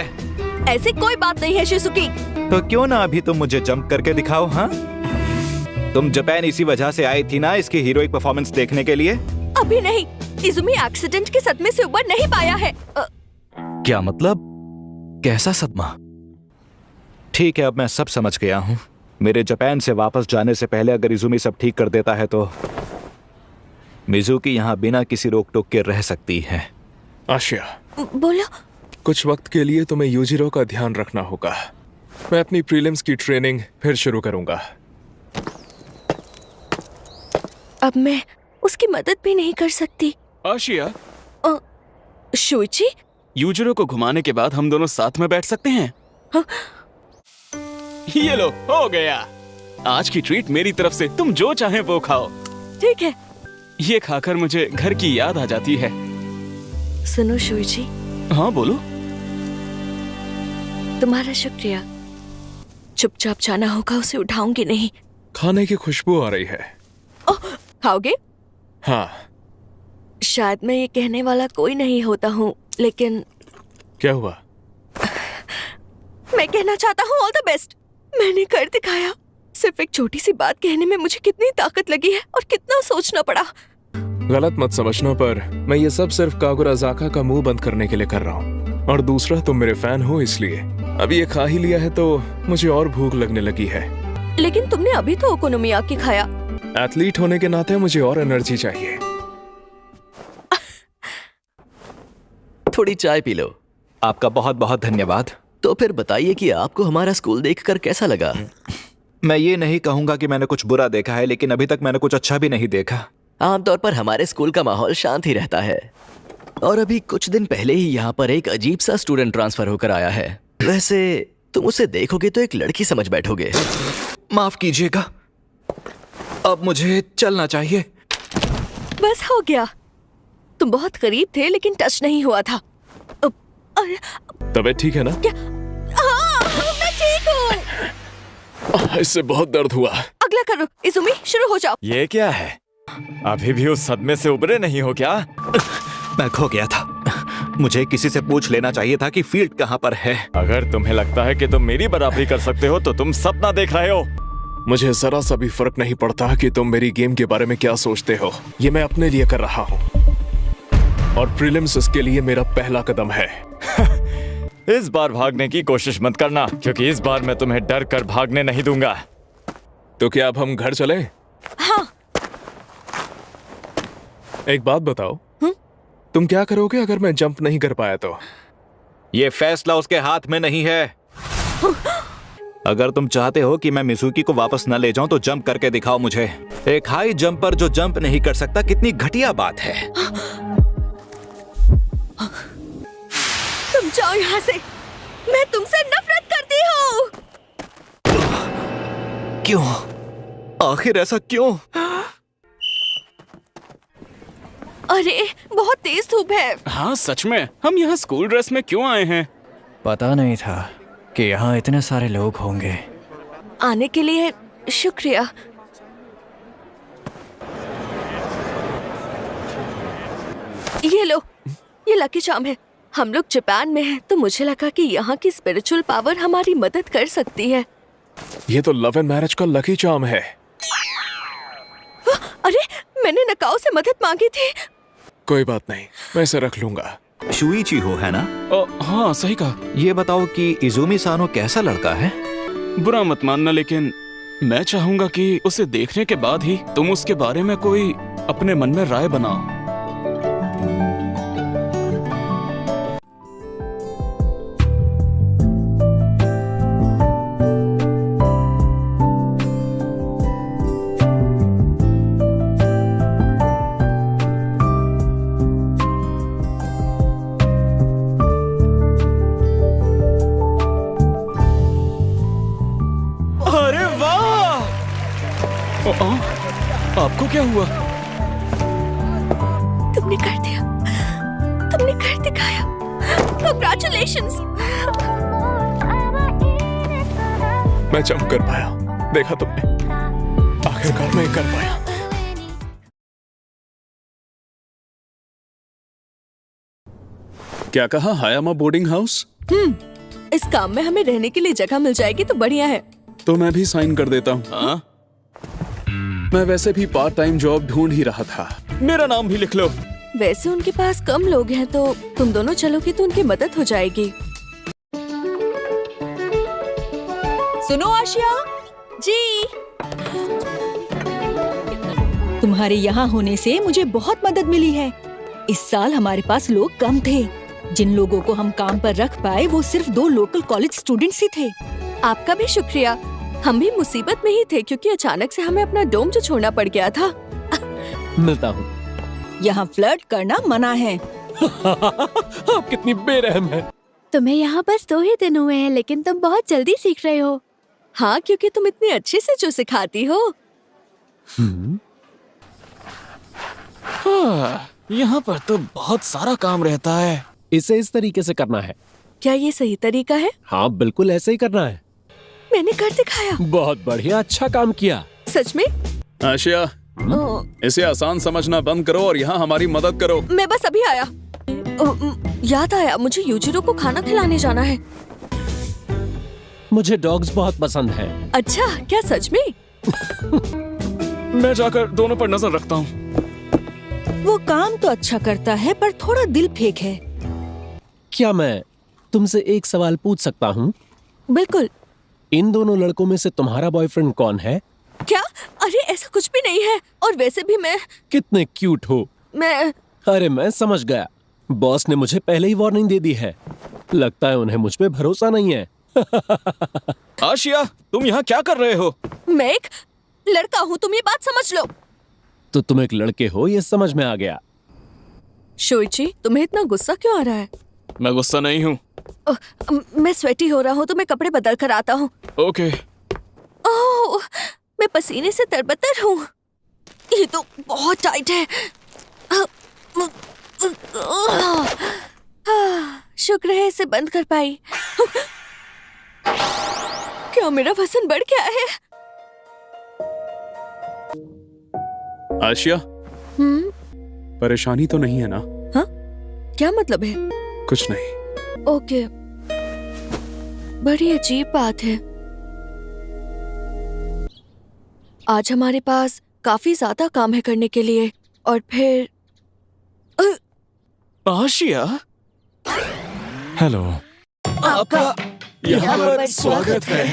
ऐसी कोई बात नहीं है शिजुकी। तो क्यों ना अभी तुम मुझे जंप करके दिखाओ। हाँ, तुम जापान इसी वजह से आई थी ना, इसकी हीरोइक परफॉर्मेंस देखने के लिए? अभी नहीं, इज़ुमी एक्सीडेंट के सदमे से उबर नहीं पाया है। क्या मतलब? कैसा सदमा? ठीक है, अब मैं सब समझ गया हूँ। मेरे जापान से वापस जाने से पहले अगर इज़ुमी सब ठीक कर देता है तो मिजुकी यहाँ बिना किसी रोक टोक के रह सकती है। आशिया, बोलो। कुछ वक्त के लिए तुम्हें यूजिरो का ध्यान रखना होगा। मैं अपनी प्रीलिम्स की ट्रेनिंग फिर शुरू करूंगा। अब मैं उसकी मदद भी नहीं कर सकती। आशिया, शुइची, यूजुरो को घुमाने के बाद हम दोनों साथ में बैठ सकते हैं? हाँ? ये लो, हो गया। आज की ट्रीट मेरी तरफ से, तुम जो चाहे वो खाओ। ठीक है। ये खाकर मुझे घर की याद आ जाती है। सुनो शोइची। हाँ बोलो। तुम्हारा शुक्रिया। चुपचाप जाना होगा, उसे उठाऊंगी नहीं। खाने की खुशबू आ रही है। ओह, खाओगे? हाँ। शायद मैं ये कहने वाला कोई नहीं होता हूँ, लेकिन क्या हुआ? मैं कहना चाहता हूँ ऑल द बेस्ट। मैंने कर दिखाया। सिर्फ एक छोटी सी बात कहने में मुझे कितनी ताकत लगी है और कितना सोचना पड़ा। गलत मत समझना, पर मैं ये सब सिर्फ कागुराज़ाका का मुंह बंद करने के लिए कर रहा हूँ, और दूसरा तुम मेरे फैन हो इसलिए। अभी ये खा ही लिया है तो मुझे और भूख लगने लगी है। लेकिन तुमने अभी तो ओकोनोमियाकी खाया। एथलीट होने के नाते मुझे और एनर्जी चाहिए। थोड़ी चाय पी लो। आपका बहुत बहुत धन्यवाद। तो फिर बताइए कि आपको हमारा स्कूल देखकर कैसा लगा? मैं ये नहीं कहूंगा कि मैंने कुछ बुरा देखा है, लेकिन अभी तक मैंने कुछ अच्छा भी नहीं देखा। आमतौर पर हमारे स्कूल का माहौल शांत ही रहता है, और अभी कुछ दिन पहले ही यहाँ पर एक अजीब सा स्टूडेंट ट्रांसफर होकर आया है। वैसे तुम उसे देखोगे तो एक लड़की समझ बैठोगे। माफ कीजिएगा, अब मुझे चलना चाहिए। बस हो गया। तुम बहुत करीब थे लेकिन टच नहीं हुआ था। तबीयत ठीक है ना? क्या? हाँ, मैं ठीक हूँ। इससे बहुत दर्द हुआ। अगला करो इजुमी, शुरू हो जाओ। ये क्या है? अभी भी उस सदमे से उबरे नहीं हो क्या? मैं खो गया था। मुझे किसी से पूछ लेना चाहिए था कि फील्ड कहाँ पर है। अगर तुम्हें लगता है कि तुम मेरी बराबरी कर सकते हो तो तुम सपना देख रहे हो। मुझे जरा सा भी फर्क नहीं पड़ता कि तुम मेरी गेम के बारे में क्या सोचते हो। ये मैं अपने लिए कर रहा हूँ, और प्रीलिम्स इसके लिए मेरा पहला कदम है। इस बार भागने की कोशिश मत करना, क्योंकि इस बार मैं तुम्हें डर कर भागने नहीं दूंगा। तो क्या अब हम घर चले? हाँ। एक बात बताओ, तुम क्या करोगे अगर मैं जंप नहीं कर पाया तो? ये फैसला उसके हाथ में नहीं है। अगर तुम चाहते हो कि मैं मिज़ुकी को वापस न ले जाऊं तो जंप करके दिखाओ मुझे। एक हाई जंपर जो जंप नहीं कर सकता, कितनी घटिया बात है। तुम जाओ यहाँ से। मैं तुमसे नफरत करती हूँ। क्यों? आखिर ऐसा क्यों? अरे बहुत तेज धूप है। हाँ सच में, हम यहाँ स्कूल ड्रेस में क्यों आए हैं? पता नहीं था कि यहाँ इतने सारे लोग होंगे। आने के लिए शुक्रिया। ये लो, ये लकी चार्म है। हम लोग जापान में हैं, तो मुझे लगा कि यहाँ की स्पिरिचुअल पावर हमारी मदद कर सकती है। ये तो लव एंड मैरिज का लकी चार्म है। अरे मैंने नकाओ से मदद मांगी थी। कोई बात नहीं, मैं इसे रख लूंगा। शुइची हो है ना? हाँ सही कहा। ये बताओ कि इजुमी सानो कैसा लड़का है? बुरा मत मानना, लेकिन मैं चाहूंगा कि उसे देखने के बाद ही तुम उसके बारे में कोई अपने मन में राय बनाओ। आपको क्या हुआ? तुमने कर दिया, तुमने कर दिखाया। Congratulations! मैं जंप कर पाया, देखा तुमने? आखिरकार मैं कर पाया। क्या कहा? हायामा बोर्डिंग हाउस? इस काम में हमें रहने के लिए जगह मिल जाएगी तो बढ़िया है। तो मैं भी साइन कर देता हूँ। मैं वैसे भी पार्ट टाइम जॉब ढूंढ ही रहा था। मेरा नाम भी लिख लो। वैसे उनके पास कम लोग हैं, तो तुम दोनों चलोगे तो उनकी मदद हो जाएगी। सुनो आशिया जी। तुम्हारे यहाँ होने से मुझे बहुत मदद मिली है। इस साल हमारे पास लोग कम थे। जिन लोगों को हम काम पर रख पाए वो सिर्फ 2 लोकल कॉलेज स्टूडेंट्स ही थे। आपका भी शुक्रिया। हम भी मुसीबत में ही थे क्योंकि अचानक से हमें अपना डोम जो छोड़ना पड़ गया था। मिलता हूँ। यहाँ फ्लर्ट करना मना है। आप कितनी बेरहम है। तुम्हें यहाँ बस 2 ही दिन हुए हैं, लेकिन तुम बहुत जल्दी सीख रहे हो। हाँ, क्योंकि तुम इतनी अच्छे से जो सिखाती हो। यहाँ पर तो बहुत सारा काम रहता है। इसे इस तरीके से करना है। क्या ये सही तरीका है? हाँ, बिल्कुल ऐसे ही करना है। मैंने कर दिखाया। बहुत बढ़िया, अच्छा काम किया। सच में? आशिया, इसे आसान समझना बंद करो और यहाँ हमारी मदद करो। मैं बस अभी आया। याद आया, मुझे यूजिरो को खाना खिलाने जाना है। मुझे डॉग्स बहुत पसंद है। अच्छा, क्या सच में? मैं जाकर दोनों पर नजर रखता हूँ। वो काम तो अच्छा करता है, पर थोड़ा दिल फेंक है। क्या मैं तुमसे एक सवाल पूछ सकता हूँ? बिल्कुल। इन दोनों लड़कों में से तुम्हारा बॉयफ्रेंड कौन है? क्या? अरे ऐसा कुछ भी नहीं है। और वैसे भी मैं... कितने क्यूट हो। अरे मैं समझ गया, बॉस ने मुझे पहले ही वार्निंग दे दी है। लगता है उन्हें मुझ पे भरोसा नहीं है। आशिया, तुम यहाँ क्या कर रहे हो? मैं एक लड़का हूँ, तुम ये बात समझ लो। तो तुम एक लड़के हो, ये समझ में आ गया। शोइची, तुम्हें इतना गुस्सा क्यों आ रहा है? मैं गुस्सा नहीं हूँ। मैं स्वेटी हो रहा हूँ, तो मैं कपड़े बदल कर आता हूँ। ओके। ओह, मैं पसीने से तरबतर हूँ। ये तो बहुत टाइट है। शुक्र है इसे बंद कर पाई। क्या मेरा वजन बढ़ गया है? आशिया, परेशानी तो नहीं है ना? हाँ? क्या मतलब है? कुछ नहीं। ओके, बड़ी अजीब बात है। आज हमारे पास काफी ज्यादा काम है करने के लिए, और फिर आशिया, हेलो। आपका यहाँ पर स्वागत है।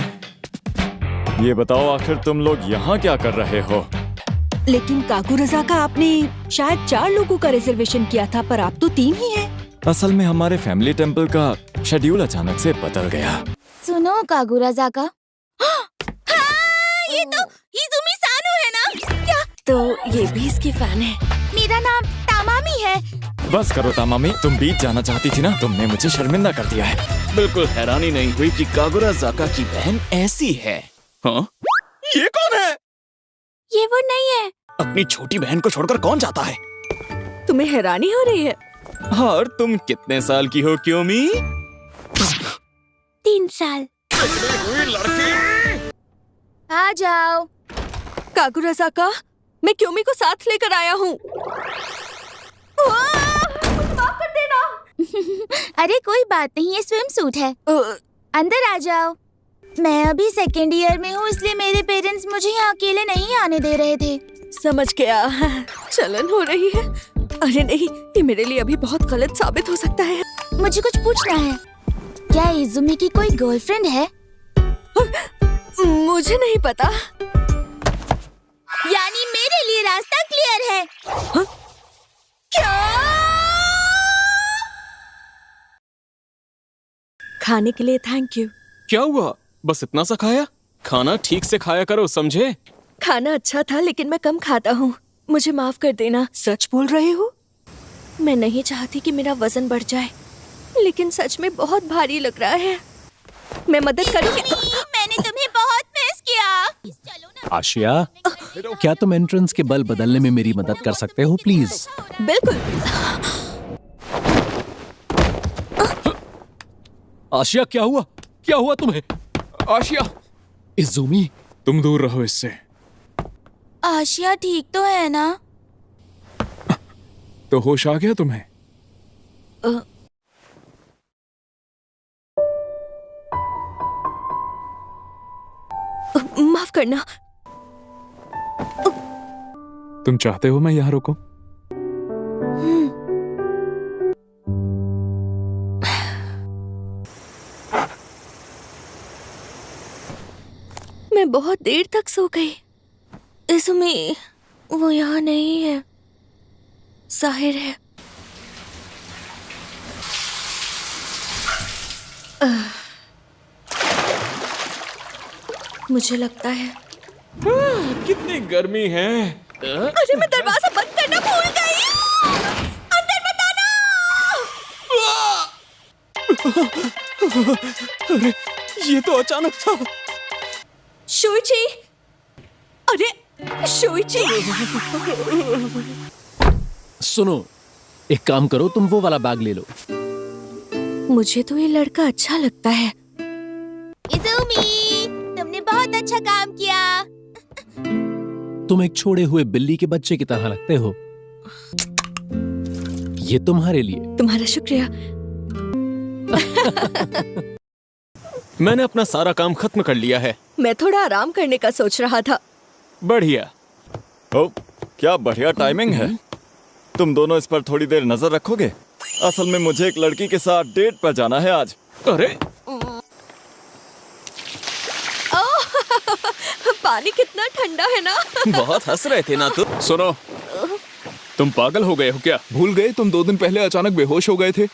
ये बताओ, आखिर तुम लोग यहाँ क्या कर रहे हो? लेकिन कागुरजा का आपने शायद 4 लोगों का रिजर्वेशन किया था, पर आप तो 3 ही हैं। असल में हमारे फैमिली टेंपल का शेड्यूल अचानक से बदल गया। सुनो कागुराजा का। हाँ, ये तो इजुमी सानो है ना? क्या? तो ये भी इसकी फैन है। मेरा नाम तामामी है। बस करो तामामी, तुम बीच जाना चाहती थी ना, तुमने मुझे शर्मिंदा कर दिया है। बिल्कुल हैरानी नहीं हुई कि कागुराजाका की बहन ऐसी है। हाँ? ये कौन है? ये वो नहीं है। अपनी छोटी बहन को छोड़कर कौन जाता है? तुम्हें हैरानी हो रही है? और तुम कितने साल की हो क्योमी? 3 साल। आ जाओ। कागुराजाका, मैं क्योमी को साथ लेकर आया हूँ। माफ कर देना। अरे कोई बात नहीं, ये स्विम सूट है। अंदर आ जाओ। मैं अभी 2nd ईयर में हूँ, इसलिए मेरे पेरेंट्स मुझे यहाँ अकेले नहीं आने दे रहे थे। समझ गया। चलन हो रही है। अरे नहीं, ये मेरे लिए अभी बहुत गलत साबित हो सकता है। मुझे कुछ पूछना है, क्या इजुमी की कोई गर्लफ्रेंड है? मुझे नहीं पता। यानी मेरे लिए रास्ता क्लियर है। हा? क्या? खाने के लिए थैंक यू। क्या हुआ? बस इतना सा खाया? खाना ठीक से खाया करो, समझे? खाना अच्छा था, लेकिन मैं कम खाता हूँ। मुझे माफ कर देना। सच बोल रहे हो? मैं नहीं चाहती कि मेरा वजन बढ़ जाए, लेकिन सच में बहुत भारी लग रहा है। मैं मदद करूँगी। मैंने तुम्हें बहुत मिस किया। आशिया, क्या तुम एंट्रेंस के बल बदलने में मेरी मदद कर सकते हो प्लीज? बिल्कुल। आशिया, क्या हुआ? क्या हुआ तुम्हें? आशिया, इजुमी, तुम दूर रहो इससे। आशिया ठीक तो है ना? तो होश आ गया तुम्हें? माफ करना। तुम चाहते हो मैं यहाँ रुकूं? मैं बहुत देर तक सो गई। इसमें वो यहाँ नहीं है, जाहिर है। मुझे लगता है कितनी गर्मी है। अरे मैं दरवाजा बंद करना भूल गई। अंदर मत आना। अरे ये तो अचानक था। शोइची, अरे शोइची। सुनो, एक काम करो, तुम वो वाला बैग ले लो। मुझे तो ये लड़का अच्छा लगता है। इज़ुमी, तुमने बहुत अच्छा काम किया। तुम एक छोड़े हुए बिल्ली के बच्चे की तरह लगते हो। ये तुम्हारे लिए। तुम्हारा शुक्रिया। मैंने अपना सारा काम खत्म कर लिया है। मैं थोड़ा आराम करने का सोच रहा था। बढ़िया। ओ, क्या बढ़िया टाइमिंग है। तुम दोनों इस पर थोड़ी देर नजर रखोगे? असल में मुझे एक लड़की के साथ डेट पर जाना है आज। अरे पानी कितना ठंडा है ना। बहुत हंस रहे थे ना तुम। सुनो, तुम पागल हो गए हो क्या? भूल गए तुम 2 दिन पहले अचानक बेहोश हो गए थे।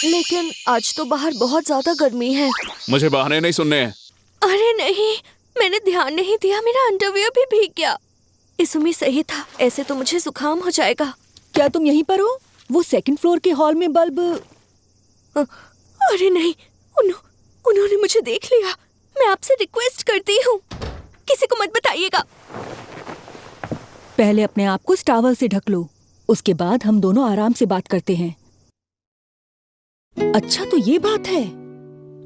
लेकिन आज तो बाहर बहुत ज्यादा गर्मी है। मुझे बहाने नहीं सुनने हैं। अरे नहीं, मैंने ध्यान नहीं दिया, मेरा अंडरवियर भी भीग गया। इज़ुमी सही था, ऐसे तो मुझे जुकाम हो जाएगा। क्या तुम यहीं पर हो? वो 2nd फ्लोर के हॉल में बल्ब। अरे नहीं, उन्होंने मुझे देख लिया। मैं आपसे रिक्वेस्ट करती हूँ, किसी को मत बताइएगा। पहले अपने आप को टॉवल से ढक लो, उसके बाद हम दोनों आराम से बात करते हैं। अच्छा तो ये बात है,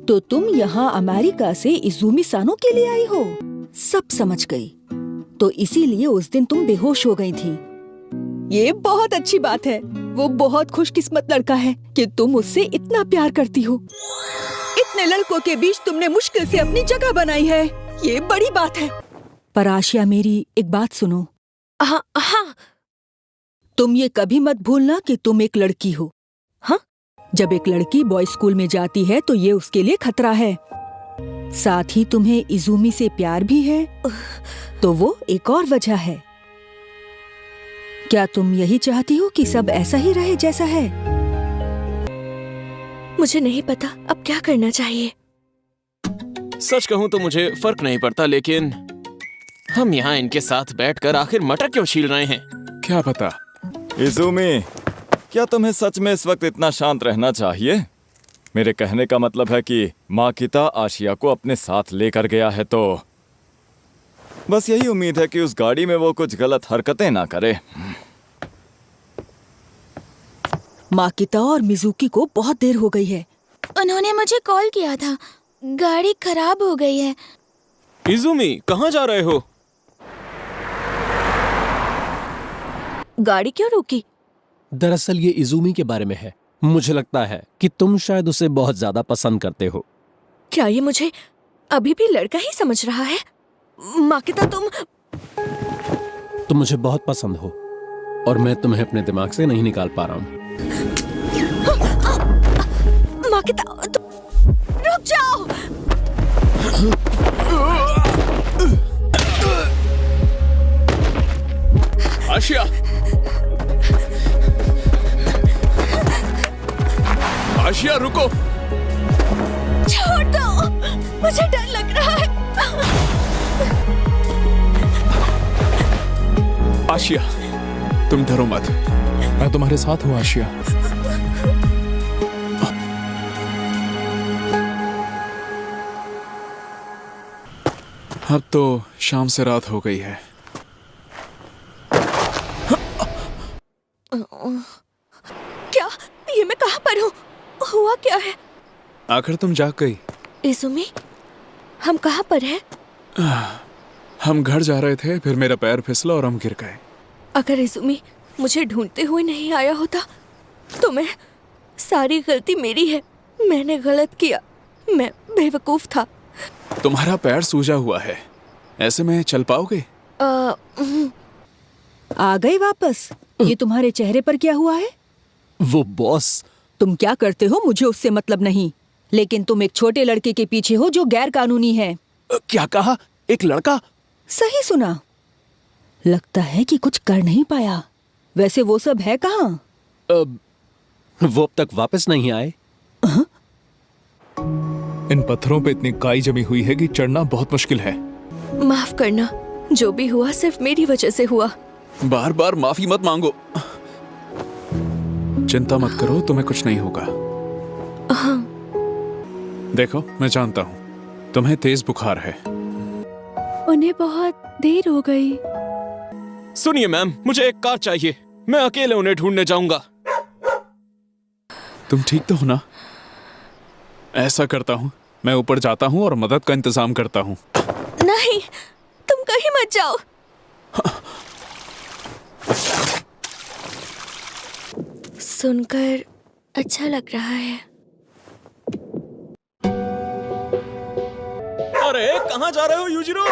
तो तुम यहाँ अमेरिका से इज़ुमी सानो के लिए आई हो। सब समझ गई। तो इसीलिए उस दिन तुम बेहोश हो गई थी। ये बहुत अच्छी बात है। वो बहुत खुशकिस्मत लड़का है कि तुम उससे इतना प्यार करती हो। इतने लड़कों के बीच तुमने मुश्किल से अपनी जगह बनाई है, ये बड़ी बात है। पर आशिया, मेरी एक बात सुनो। हाँ। तुम ये कभी मत भूलना कि तुम एक लड़की हो। हाँ, जब एक लड़की बॉय स्कूल में जाती है तो ये उसके लिए खतरा है। साथ ही तुम्हें इज़ुमी से प्यार भी है, तो वो एक और वजह है। क्या तुम यही चाहती हो कि सब ऐसा ही रहे जैसा है? मुझे नहीं पता अब क्या करना चाहिए। सच कहूं तो मुझे फर्क नहीं पड़ता, लेकिन हम यहाँ इनके साथ बैठकर आखिर मटर क्यों छील रहे हैं? क्या पता। इज़ुमी, क्या तुम्हें सच में इस वक्त इतना शांत रहना चाहिए? मेरे कहने का मतलब है कि माकिता आशिया को अपने साथ लेकर गया है, तो बस यही उम्मीद है कि उस गाड़ी में वो कुछ गलत हरकतें ना करे। माकिता और मिजुकी को बहुत देर हो गई है। उन्होंने मुझे कॉल किया था, गाड़ी खराब हो गई है। इज़ुमी, कहाँ जा रहे हो? गाड़ी क्यों रोकी? दरअसल ये इज़ुमी के बारे में है। मुझे लगता है कि तुम शायद उसे बहुत ज्यादा पसंद करते हो। क्या ये मुझे अभी भी लड़का ही समझ रहा है? माकिता, तुम मुझे बहुत पसंद हो और मैं तुम्हें अपने दिमाग से नहीं निकाल पा रहा हूँ। माकिता, रुक जाओ। आशिया, आशिया रुको। छोड़ दो, मुझे डर लग रहा है। आशिया, तुम डरो मत, मैं तुम्हारे साथ हूँ आशिया। अब तो शाम से रात हो गई है। क्या ये मैं कहाँ पर हूँ? हुआ क्या है? आखिर तुम जाग गई। इज़ुमी, हम कहाँ पर हैं? हम घर जा रहे थे, फिर मेरा पैर फिसला और हम गिर गए। अगर इज़ुमी मुझे ढूंढते हुए नहीं आया होता तो सारी गलती मेरी है। मैंने गलत किया, मैं बेवकूफ था। तुम्हारा पैर सूजा हुआ है, ऐसे में चल पाओगे? आ गए वापस? ये तुम्हारे चेहरे पर क्या हुआ है? वो बॉस। तुम क्या करते हो मुझे उससे मतलब नहीं, लेकिन तुम एक छोटे लड़के के पीछे हो जो गैर कानूनी है। क्या कहा? एक लड़का? सही सुना। लगता है कि कुछ कर नहीं पाया। वैसे वो सब है कहाँ? वो अब तक वापस नहीं आए। इन पत्थरों पे इतनी काई जमी हुई है कि चढ़ना बहुत मुश्किल है। माफ करना, जो भी हुआ सिर्फ मेरी वजह से हुआ। बार बार माफी मत मांगो। चिंता मत करो, तुम्हें कुछ नहीं होगा। हाँ, देखो, मैं जानता हूँ तुम्हें तेज बुखार है। उन्हें बहुत देर हो गई। सुनिए मैम, मुझे एक कार चाहिए। मैं अकेले उन्हें ढूंढने जाऊंगा। तुम ठीक तो हो ना? ऐसा करता हूँ, मैं ऊपर जाता हूँ और मदद का इंतजाम करता हूँ। नहीं, तुम कहीं मत जाओ। सुनकर अच्छा लग रहा है। अरे कहाँ जा रहे हो यूजिरो?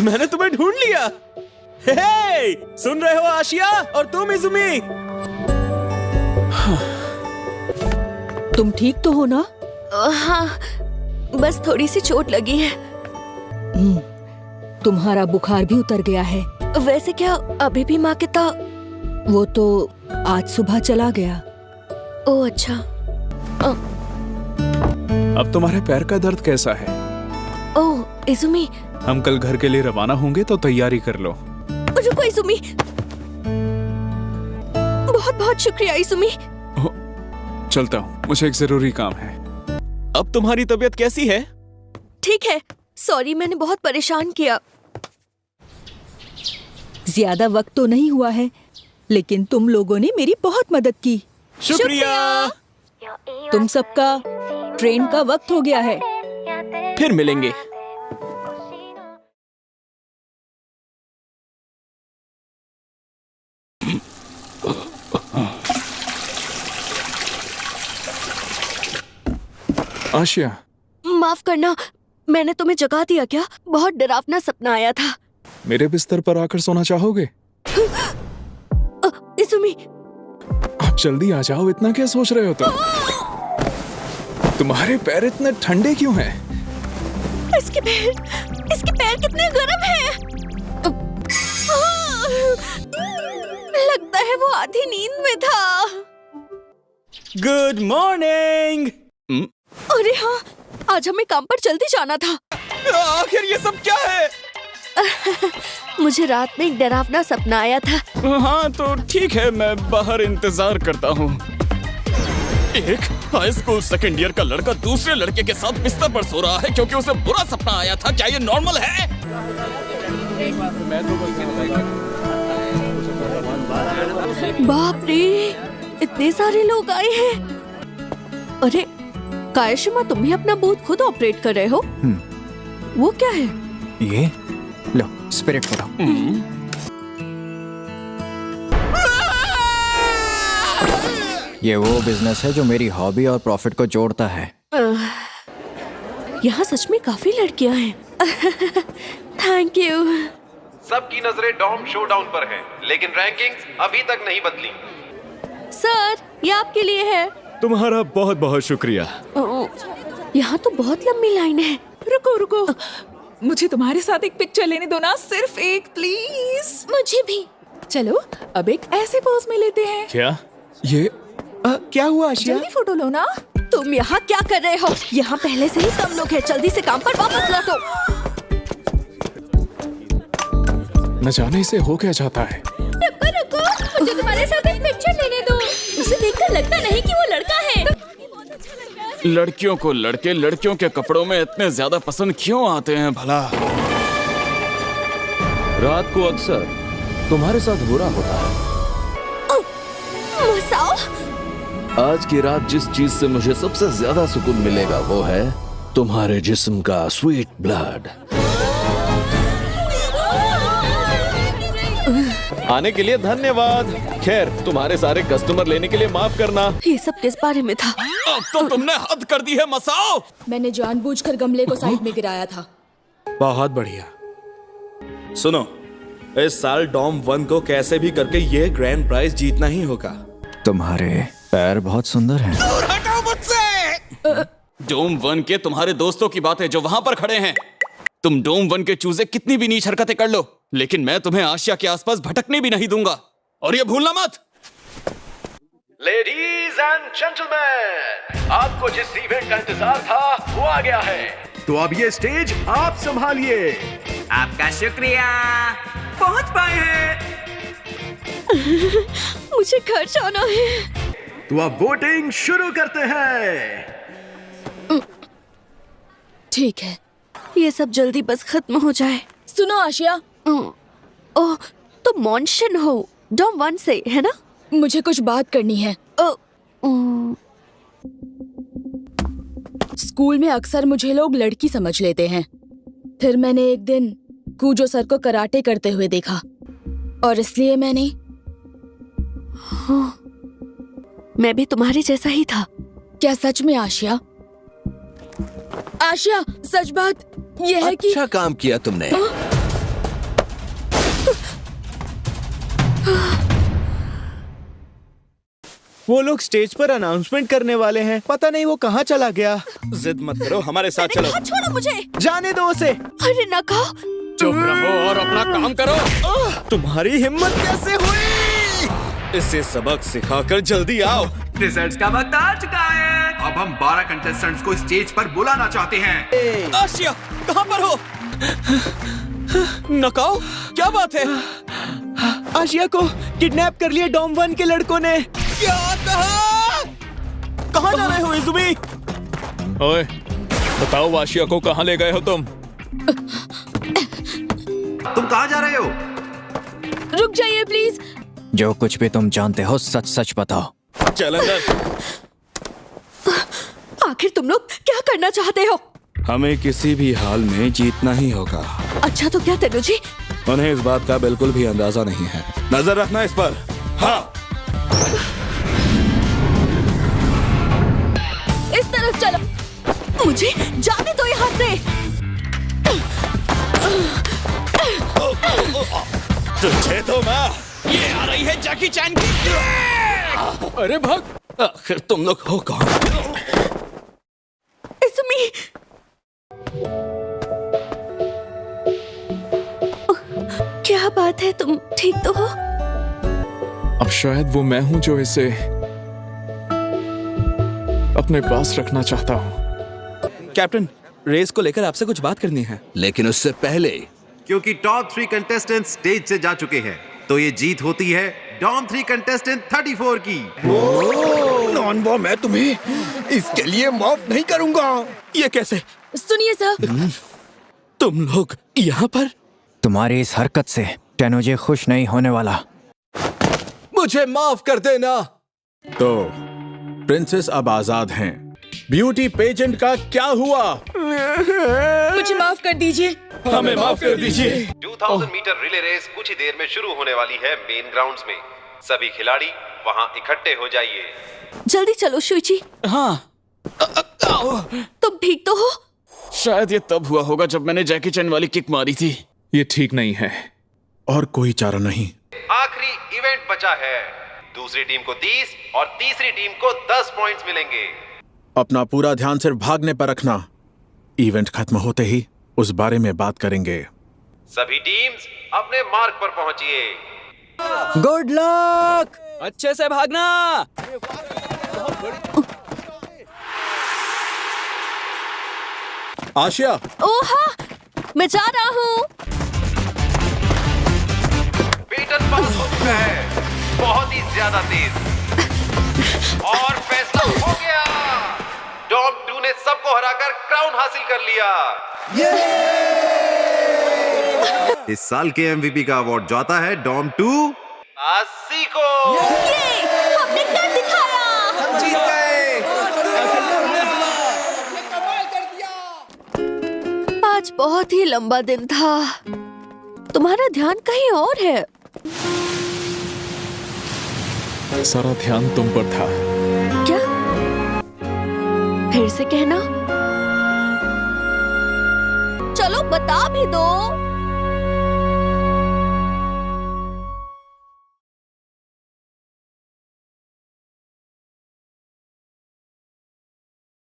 मैंने तुम्हें ढूंढ लिया। हे, सुन रहे हो आशिया और तुम इजुमी? तुम ठीक तो हो ना? हाँ, बस थोड़ी सी चोट लगी है। तुम्हारा बुखार भी उतर गया है। वैसे क्या अभी भी माँ के ता? वो तो आज सुबह चला गया। ओह अच्छा। अब तुम्हारे पैर का दर्द कैसा है? ओह इजुमी, हम कल घर के लिए रवाना होंगे तो तैयारी कर लो। रुको इजुमी। बहुत बहुत शुक्रिया इजुमी। चलता हूँ, मुझे एक जरूरी काम है। अब तुम्हारी तबीयत कैसी है? ठीक है, सॉरी मैंने बहुत परेशान किया। ज्यादा वक्त तो नहीं हुआ है, लेकिन तुम लोगों ने मेरी बहुत मदद की। शुक्रिया। तुम सबका ट्रेन का वक्त हो गया है। फिर मिलेंगे। आशिया, माफ करना, मैंने तुम्हें जगा दिया क्या? बहुत डरावना सपना आया था। मेरे बिस्तर पर आकर सोना चाहोगे? इजुमी, आप जल्दी आ जाओ, इतना क्या सोच रहे हो तुम? तुम्हारे पैर इतने ठंडे क्यों हैं? इसके पैर कितने गर्म हैं। लगता है वो आधी नींद में था। Good morning. अरे हाँ, आज हमें काम पर जल्दी जाना था। आखिर ये सब क्या है? मुझे रात में एक डरावना सपना आया था। हाँ तो ठीक है, मैं बाहर इंतजार करता हूँ। एक हाई स्कूल सेकेंड ईयर का लड़का दूसरे लड़के के साथ बिस्तर पर सो रहा है क्योंकि उसे बुरा सपना आया था। क्या ये नॉर्मल है? बाप रे, इतने सारे लोग आए हैं। अरे कायशिमा, तुम भी अपना बूथ खुद ऑपरेट कर रहे हो? वो क्या है? ये लो, स्पिरिट फोटो। ये वो बिजनेस है जो मेरी हॉबी और प्रॉफिट को जोड़ता है। यहाँ सच में काफी लड़कियाँ हैं। Thank you. सबकी नजरें डॉम शोडाउन पर है, लेकिन रैंकिंग्स अभी तक नहीं बदली। सर, ये आपके लिए है। तुम्हारा बहुत बहुत शुक्रिया। यहाँ तो बहुत लंबी लाइन है। रुको रुको, मुझे तुम्हारे साथ एक पिक्चर लेने दो ना, सिर्फ एक प्लीज। मुझे भी। चलो अब एक ऐसे पोज में लेते हैं। क्या ये क्या हुआ आशिया? जल्दी फोटो लो ना। तुम यहाँ क्या कर रहे हो? यहाँ पहले से ही कम लोग हैं, जल्दी से काम पर वापस लौटो। न जाने से हो क्या जाता है। रुको रुको, मुझे तुम्हारे साथ एक पिक्चर लेने दो। उसे देखकर लगता नहीं कि वो लड़का है। लड़कियों को लड़के लड़कियों के कपड़ों में इतने ज्यादा पसंद क्यों आते हैं भला? रात को अक्सर तुम्हारे साथ बुरा होता है। मसाओ? आज की रात जिस चीज से मुझे सबसे ज्यादा सुकून मिलेगा वो है तुम्हारे जिस्म का स्वीट ब्लड। आने के लिए धन्यवाद। खैर, तुम्हारे सारे कस्टमर लेने के लिए माफ करना। ये सब किस बारे में था? अब तो तुमने हद कर दी है मसाओ। मैंने जानबूझकर गमले को साइड में गिराया था। बहुत बढ़िया। सुनो, इस साल डॉम 1 को कैसे भी करके ये ग्रैंड प्राइज जीतना ही होगा। तुम्हारे पैर बहुत सुंदर हैं। दूर हटो मुझसे। डोम 1 के तुम्हारे दोस्तों की बात है जो वहां पर खड़े हैं। तुम डोम 1 के चूजे कितनी भी नीच हरकतें कर लो, लेकिन मैं तुम्हें आशिया के आसपास भटकने भी नहीं दूंगा। और ये भूलना मत। लेडीज एंड जेंटलमैन, आपको जिस इवेंट का इंतजार था वो आ गया है, तो अब ये स्टेज आप संभालिए। आपका शुक्रिया, पहुंच पाए हैं। मुझे घर जाना है। तो अब वोटिंग शुरू करते हैं। ठीक है, ये सब जल्दी बस खत्म हो जाए। सुनो आशिया, ओह, तुम मॉन्शन हो डॉम 1 से, है ना? मुझे कुछ बात करनी है। स्कूल में अक्सर मुझे लोग लड़की समझ लेते हैं। फिर मैंने एक दिन कूजो सर को कराटे करते हुए देखा और इसलिए मैंने। हाँ, मैं भी तुम्हारे जैसा ही था। क्या सच में आशिया? आशिया, सच बात यह है कि अच्छा काम किया तुमने। वो लोग स्टेज पर अनाउंसमेंट करने वाले हैं, पता नहीं वो कहाँ चला गया। जिद मत करो, हमारे साथ चलो। छोड़ो मुझे, जाने दो उसे। अरे ना कहो। चुप रहो और अपना काम करो। तुम्हारी हिम्मत कैसे हुई? इसे सबक सिखाकर जल्दी आओ। रिजल्ट्स का वक्त आ चुका है। अब हम 12 कंटेस्टेंट्स को स्टेज पर बुलाना चाहते हैं। आशिया, कहाँ पर हो? नकाओ, क्या बात है? आशिया को किडनैप कर लिया डॉम 1 के लड़कों ने। क्या कहा? कहाँ जा रहे हो इज़ुमी? ओए, बताओ आशिया को कहाँ ले गए हो तुम? तुम कहाँ जा रहे हो? रुक जाइए प्लीज। जो कुछ भी तुम जानते हो सच सच बताओ। चल अंदर। आखिर तुम लोग क्या करना चाहते हो? हमें किसी भी हाल में जीतना ही होगा। अच्छा तो क्या तेनू जी? उन्हें इस बात का बिल्कुल भी अंदाजा नहीं है। नजर रखना इस पर। हाँ। इस तरफ चलो। मुझे जाने दो यहाँ से। तुझे तो मैं। ये आ रही है जैकी चैन की। अरे भाग। आखिर तुम लोग हो कौन? इज़ुमी। क्या बात है, तुम ठीक तो हो? अब शायद वो मैं हूं जो इसे अपने पास रखना चाहता हूं। कैप्टन, रेस को लेकर आपसे कुछ बात करनी है। लेकिन उससे पहले, क्योंकि टॉप 3 कंटेस्टेंट स्टेज से जा चुके हैं, तो ये जीत होती है डॉम 3 कंटेस्टेंट 34 की। नॉनबा, मैं तुम्हें इसके लिए माफ नहीं करूंगा। ये कैसे? सुनिए सर। तुम लोग यहाँ पर? तुम्हारी इस हरकत से टेनोजे खुश नहीं होने वाला। मुझे माफ कर देना। तो प्रिंसेस अब आजाद हैं। ब्यूटी पेजेंट का क्या हुआ? मुझे माफ कर दीजिए। हमें माफ कर दीजिए। 2000 मीटर रिले रेस कुछ ही देर में शुरू होने वाली है मेन ग्राउंड्स में। सभी खिलाड़ी वहां इकट्ठे हो जाइए। जल्दी चलो शुइची। हाँ। तुम ठीक तो हो? शायद ये तब हुआ होगा जब मैंने जैकी चैन वाली किक मारी थी। ये ठीक नहीं है। और कोई चारा नहीं। आखिरी इवेंट बचा है। दूसरी टीम को 30 और तीसरी टीम को 10 पॉइंट्स मिलेंगे। अपना पूरा ध्यान सिर्फ भागने पर रखना। इवेंट खत्म होते ही उस बारे में बात करेंगे। सभी टीम्स अपने मार्ग पर पहुंचिए। Good luck. अच्छे से भागना। आशिया। ओहा, मैं जा रहा हूँ। बेटन पास हो चुका है, बहुत ही ज्यादा तेज। और फैसला हो गया। डॉम 2 ने सबको हराकर क्राउन हासिल कर लिया। इस साल के एमवीपी का अवार्ड जाता है डॉम 2 आसी को। हमने कर दिखाया। हम जीत गए। आज बहुत ही लंबा दिन था। तुम्हारा ध्यान कहीं और है। सारा ध्यान तुम पर था। क्या? फिर से कहना। चलो बता भी दो।